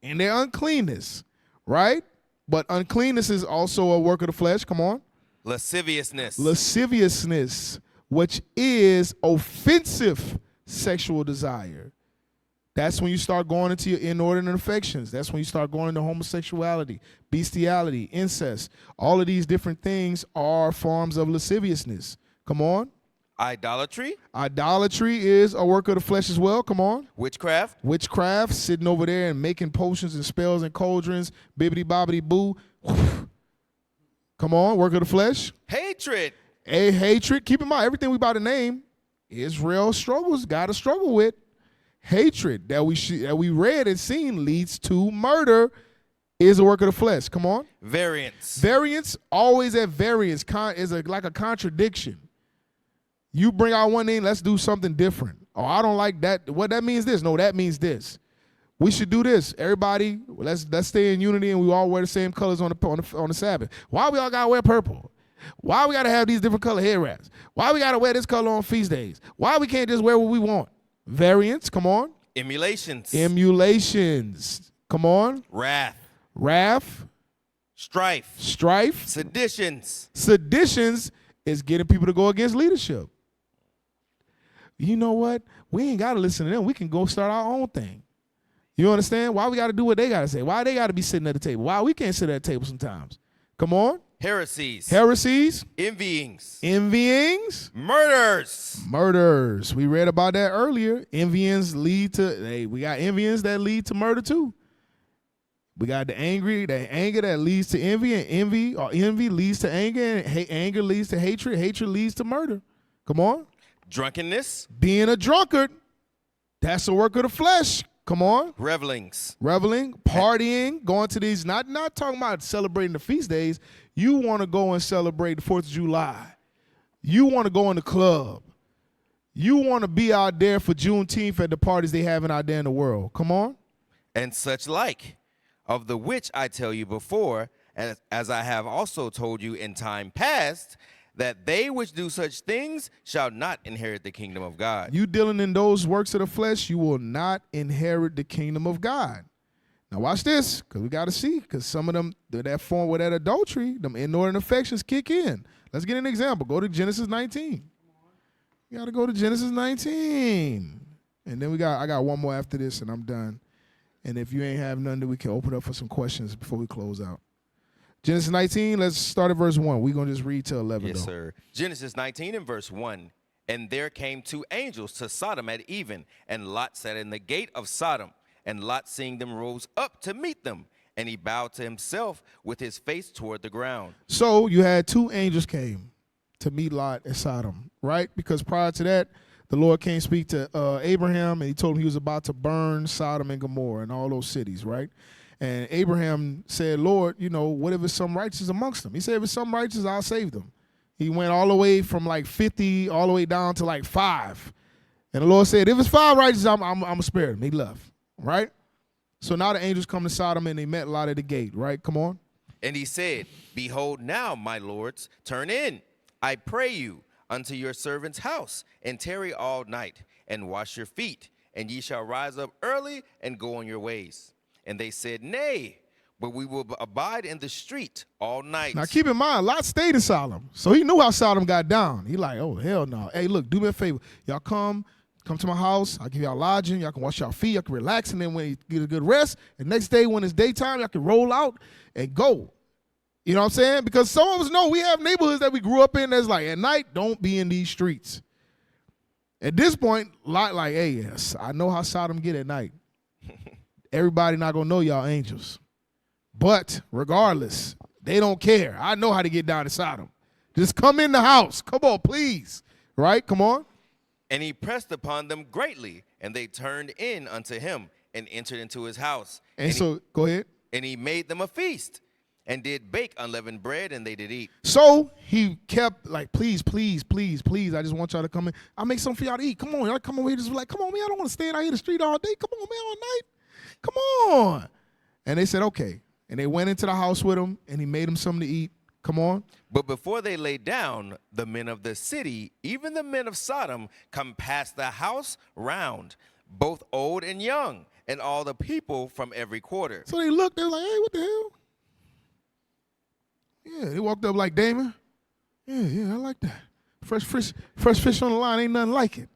in their uncleanness, right? But uncleanness is also a work of the flesh. Come on. Lasciviousness. Lasciviousness, which is offensive sexual desire. That's when you start going into your inordinate affections. That's when you start going into homosexuality, bestiality, incest. All of these different things are forms of lasciviousness. Come on. Idolatry. Idolatry is a work of the flesh as well. Come on. Witchcraft. Witchcraft, sitting over there and making potions and spells and cauldrons, bibbity bobbity boo. Come on, work of the flesh. Hatred. A hatred. Keep in mind, everything we about to name, Israel struggles, got to struggle with. Hatred that we read and seen leads to murder is a work of the flesh. Come on. Variance. Variance, always at variance, is like a contradiction. You bring out one thing, let's do something different. Oh, I don't like that. What that means this? No, that means this. We should do this. Everybody, let's stay in unity and we all wear the same colors on the Sabbath. Why we all gotta wear purple? Why we gotta have these different color hair wraps? Why we gotta wear this color on feast days? Why we can't just wear what we want? Variance, come on. Emulations. Emulations, come on. Wrath. Wrath. Strife. Strife. Seditions. Seditions is getting people to go against leadership. You know what? We ain't got to listen to them. We can go start our own thing. You understand? Why we got to do what they got to say? Why they got to be sitting at the table? Why we can't sit at the table sometimes? Come on. Heresies. Heresies. Envyings. Envyings. Murders. Murders. We read about that earlier. Envyings lead to, we got envyings that lead to murder too. We got the anger that leads to envy, and envy leads to anger, and anger leads to hatred. Hatred leads to murder. Come on. Drunkenness. Being a drunkard, that's a work of the flesh. Come on. Revelings. Reveling, partying, going to these, not talking about celebrating the feast days. You want to go and celebrate the 4th of July. You want to go in the club. You want to be out there for Juneteenth at the parties they having out there in the world. Come on. And such like, of the which I tell you before, as I have also told you in time past, that they which do such things shall not inherit the kingdom of God. You dealing in those works of the flesh, you will not inherit the kingdom of God. Now watch this, because we got to see, because some of them, that form with that adultery, them inordinate affections kick in. Let's get an example. Go to Genesis 19. You got to go to Genesis 19. And then I got one more after this, and I'm done. And if you ain't have none, then we can open up for some questions before we close out. Genesis 19, let's start at verse 1. We're going to just read to 11, Yes, though. sir. Genesis 19 and verse 1. And there came 2 angels to Sodom at even, and Lot sat in the gate of Sodom. And Lot, seeing them, rose up to meet them, and he bowed to himself with his face toward the ground. So you had 2 angels came to meet Lot at Sodom, right? Because prior to that, the Lord came speak to Abraham, and he told him he was about to burn Sodom and Gomorrah and all those cities, right? And Abraham said, Lord, what if it's some righteous amongst them? He said, if it's some righteous, I'll save them. He went all the way from like 50 all the way down to like 5. And the Lord said, if it's 5 righteous, I'm going to spare them. He left, right? So now the angels come to Sodom and they met Lot at the gate, right? Come on. And he said, Behold now, my lords, turn in, I pray you, unto your servant's house, and tarry all night, and wash your feet, and ye shall rise up early and go on your ways. And they said, Nay, but we will abide in the street all night. Now keep in mind, Lot stayed in Sodom, so he knew how Sodom got down. He like, oh, hell no. Hey, look, do me a favor. Y'all come to my house. I'll give y'all lodging. Y'all can wash y'all feet. Y'all can relax, and then when you get a good rest, and next day when it's daytime, y'all can roll out and go. You know what I'm saying? Because some of us know we have neighborhoods that we grew up in that's like, at night, don't be in these streets. At this point, Lot like, hey, yes, I know how Sodom get at night. Everybody not going to know y'all angels. But regardless, they don't care. I know how to get down to Sodom. Just come in the house. Come on, please. Right? Come on. And he pressed upon them greatly, and they turned in unto him and entered into his house. And so, go ahead. And he made them a feast and did bake unleavened bread, and they did eat. So he kept like, please, please, please, please. I just want y'all to come in. I'll make something for y'all to eat. Come on. Y'all come over here. Just like, come on, man. I don't want to stand out here in the street all day. Come on, man, all night. Come on. And they said, okay. And they went into the house with him, and he made them something to eat. Come on. But before they lay down, the men of the city, even the men of Sodom, come past the house round, both old and young, and all the people from every quarter. So they looked, they were like, hey, what the hell? Yeah, they walked up like, Damon. Yeah, I like that. Fresh fish on the line, ain't nothing like it.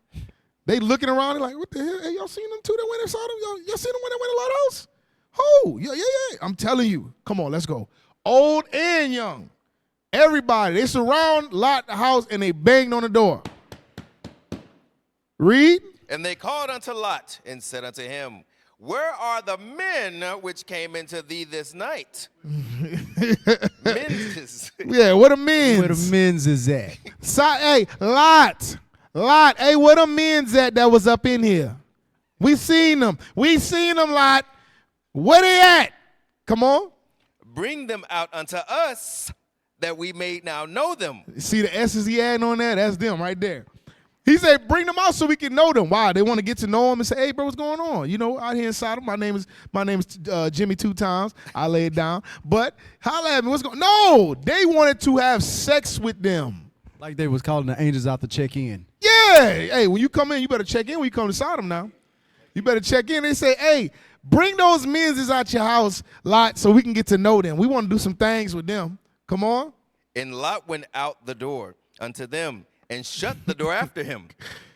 They looking around, they're like, what the hell? Hey, y'all seen them two that went and saw them? Y'all seen them when they went to Lighthouse? Oh, yeah. I'm telling you. Come on, let's go. Old and young. Everybody, they surround Lot the house and they banged on the door. Read. And they called unto Lot and said unto him, where are the men which came into thee this night? Men's. Yeah, where the men's? Where the men's is at? Hey, Lot. Hey, where the men's at that was up in here? We seen them, Lot. Where they at? Come on. Bring them out unto us, that we may now know them. See the S's he adding on there? That's them right there. He said, bring them out so we can know them. Why? They want to get to know him and say, hey, bro, what's going on? You know, out here inside him, my name is Jimmy 2 times. I lay it down. But holla at me, what's going on? No, they wanted to have sex with them. Like they was calling the angels out to check in. Yeah. Hey, when you come in, you better check in when you come to Sodom now. You better check in. They say, hey, bring those men's out your house, Lot, so we can get to know them. We want to do some things with them. Come on. And Lot went out the door unto them, and shut the door after him,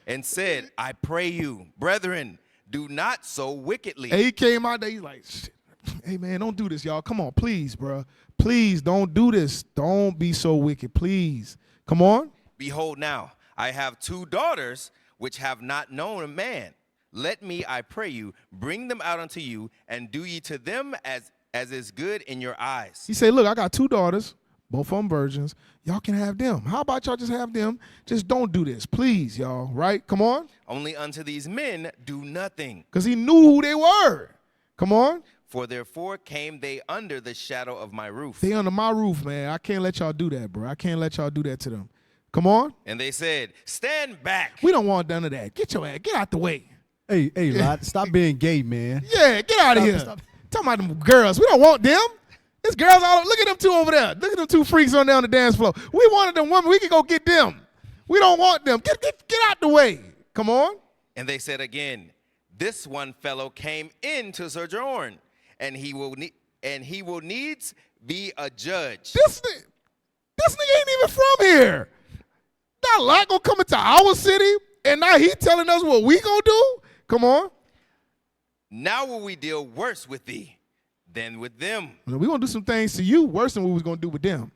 and said, I pray you, brethren, do not so wickedly. And he came out there, he's like, shit. Hey, man, don't do this, y'all. Come on, please, bro. Please, don't do this. Don't be so wicked, please. Come on. Behold now, I have 2 daughters which have not known a man. Let me, I pray you, bring them out unto you, and do ye to them as is good in your eyes. He said, look, I got 2 daughters. Both of them virgins. Y'all can have them. How about y'all just have them? Just don't do this, please, y'all, right? Come on. Only unto these men do nothing. Because he knew who they were. Come on. For therefore came they under the shadow of my roof. They under my roof, man. I can't let y'all do that, bro. I can't let y'all do that to them. Come on. And they said, stand back. We don't want none of that. Get your ass. Get out the way. Hey, Lot, stop being gay, man. Yeah, get out of here. Stop. Talking about them girls. We don't want them. There's girls all over. Look at them 2 over there. Look at them 2 freaks on down the dance floor. We wanted them women. We can go get them. We don't want them. Get out the way. Come on. And they said again, this one fellow came in to sojourn, and he will needs be a judge. This nigga ain't even from here. Not Lot gonna come into our city, and now he telling us what we gonna do? Come on. Now will we deal worse with thee than with them. We're going to do some things to you worse than we was going to do with them.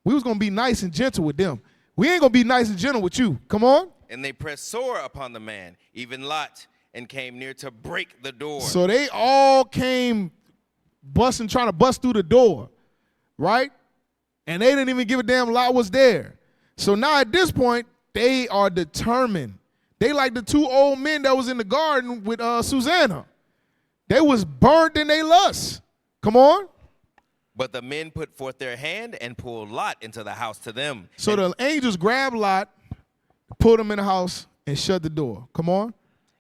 We was going to be nice and gentle with them. We ain't going to be nice and gentle with you. Come on. And they pressed sore upon the man, even Lot, and came near to break the door. So they all came trying to bust through the door, right? And they didn't even give a damn Lot was there. So now at this point, they are determined. They like the 2 old men that was in the garden with Susanna. They was burnt in their lust. Come on. But the men put forth their hand and pulled Lot into the house to them. So the angels grabbed Lot, put him in the house, and shut the door. Come on.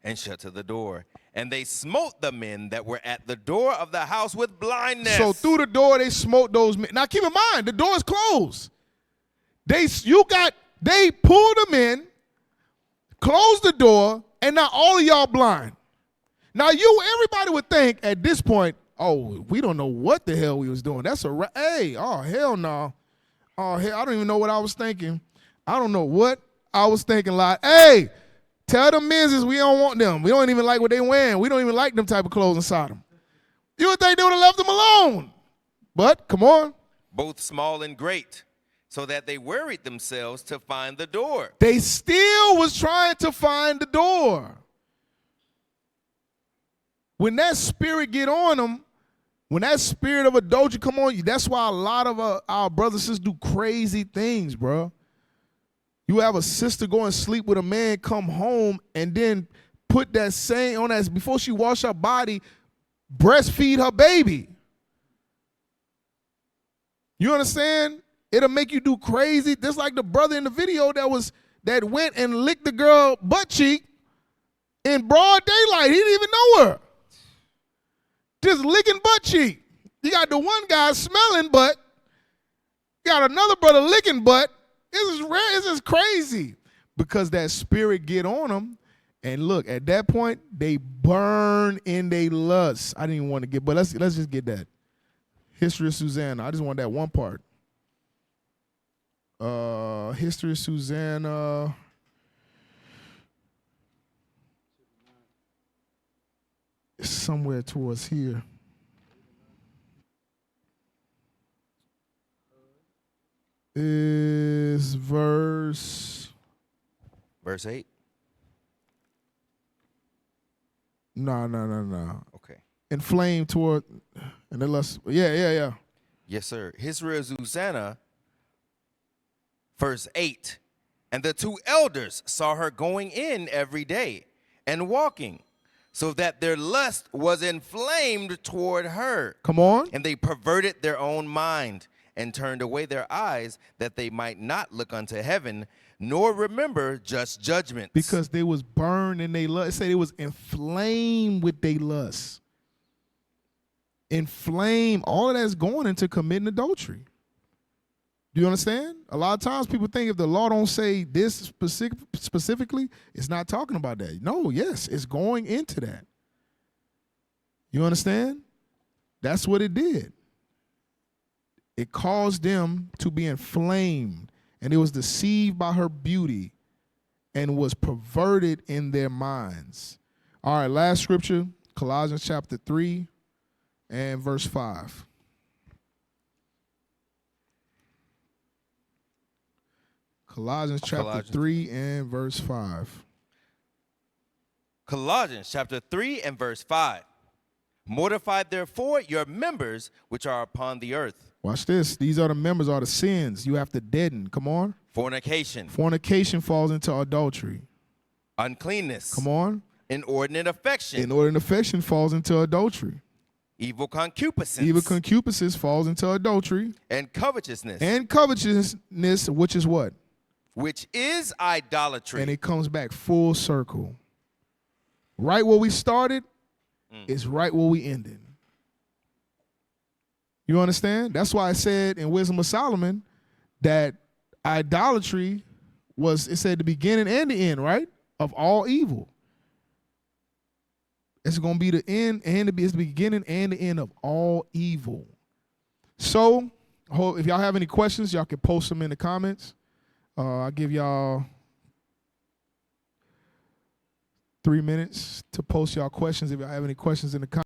And shut to the door. And they smote the men that were at the door of the house with blindness. So through the door, they smote those men. Now keep in mind, the door is closed. They pulled them in, closed the door, and now all of y'all blind. Now everybody would think at this point, oh, we don't know what the hell we was doing. That's oh, hell no. Oh, hell, I don't even know what I was thinking. I don't know what I was thinking. Like, hey, tell the men's we don't want them. We don't even like what they wearing. We don't even like them type of clothes inside them. You would think they would have left them alone. But, come on. Both small and great, so that they worried themselves to find the door. They still was trying to find the door. When that spirit get on them, when that spirit of adultery come on you, that's why a lot of our brothers and sisters do crazy things, bro. You have a sister go and sleep with a man, come home, and then put that same on that before she wash her body, breastfeed her baby. You understand? It'll make you do crazy. Just like the brother in the video that went and licked the girl butt cheek in broad daylight. He didn't even know her. Just licking butt cheek. You got the one guy smelling butt. You got another brother licking butt. This is crazy because that spirit get on them. And look, at that point, they burn in their lust. I didn't even want to get, but let's just get that. History of Susanna. I just want that one part. History of Susanna. It's somewhere towards here. Is verse 8. No. Okay. Inflamed toward, and then let's, yeah. Yes, sir. History of Susanna, verse 8. And the 2 elders saw her going in every day and walking, so that their lust was inflamed toward her. Come on. And they perverted their own mind and turned away their eyes that they might not look unto heaven, nor remember just judgments. Because they was burned in they lust. It said it was inflamed with they lust. Inflamed. All of that's going into committing adultery. Do you understand? A lot of times people think if the law don't say this specifically, it's not talking about that. No, yes, it's going into that. You understand? That's what it did. It caused them to be inflamed, and it was deceived by her beauty and was perverted in their minds. All right, last scripture, Colossians chapter 3 and verse 5. Colossians chapter 3 and verse 5. Colossians chapter 3 and verse 5. Mortify therefore your members which are upon the earth. Watch this. These are the members, are the sins you have to deaden. Come on. Fornication. Fornication falls into adultery. Uncleanness. Come on. Inordinate affection. Inordinate affection falls into adultery. Evil concupiscence. Evil concupiscence falls into adultery. And covetousness. And covetousness, which is what? Which is idolatry. And it comes back full circle. Right where we started is right where we ended. You understand? That's why I said in Wisdom of Solomon that idolatry was, it said the beginning and the end, right? Of all evil. It's going to be the end and it's the beginning and the end of all evil. So, if y'all have any questions, y'all can post them in the comments. I'll give y'all 3 minutes to post y'all questions if y'all have any questions in the comments.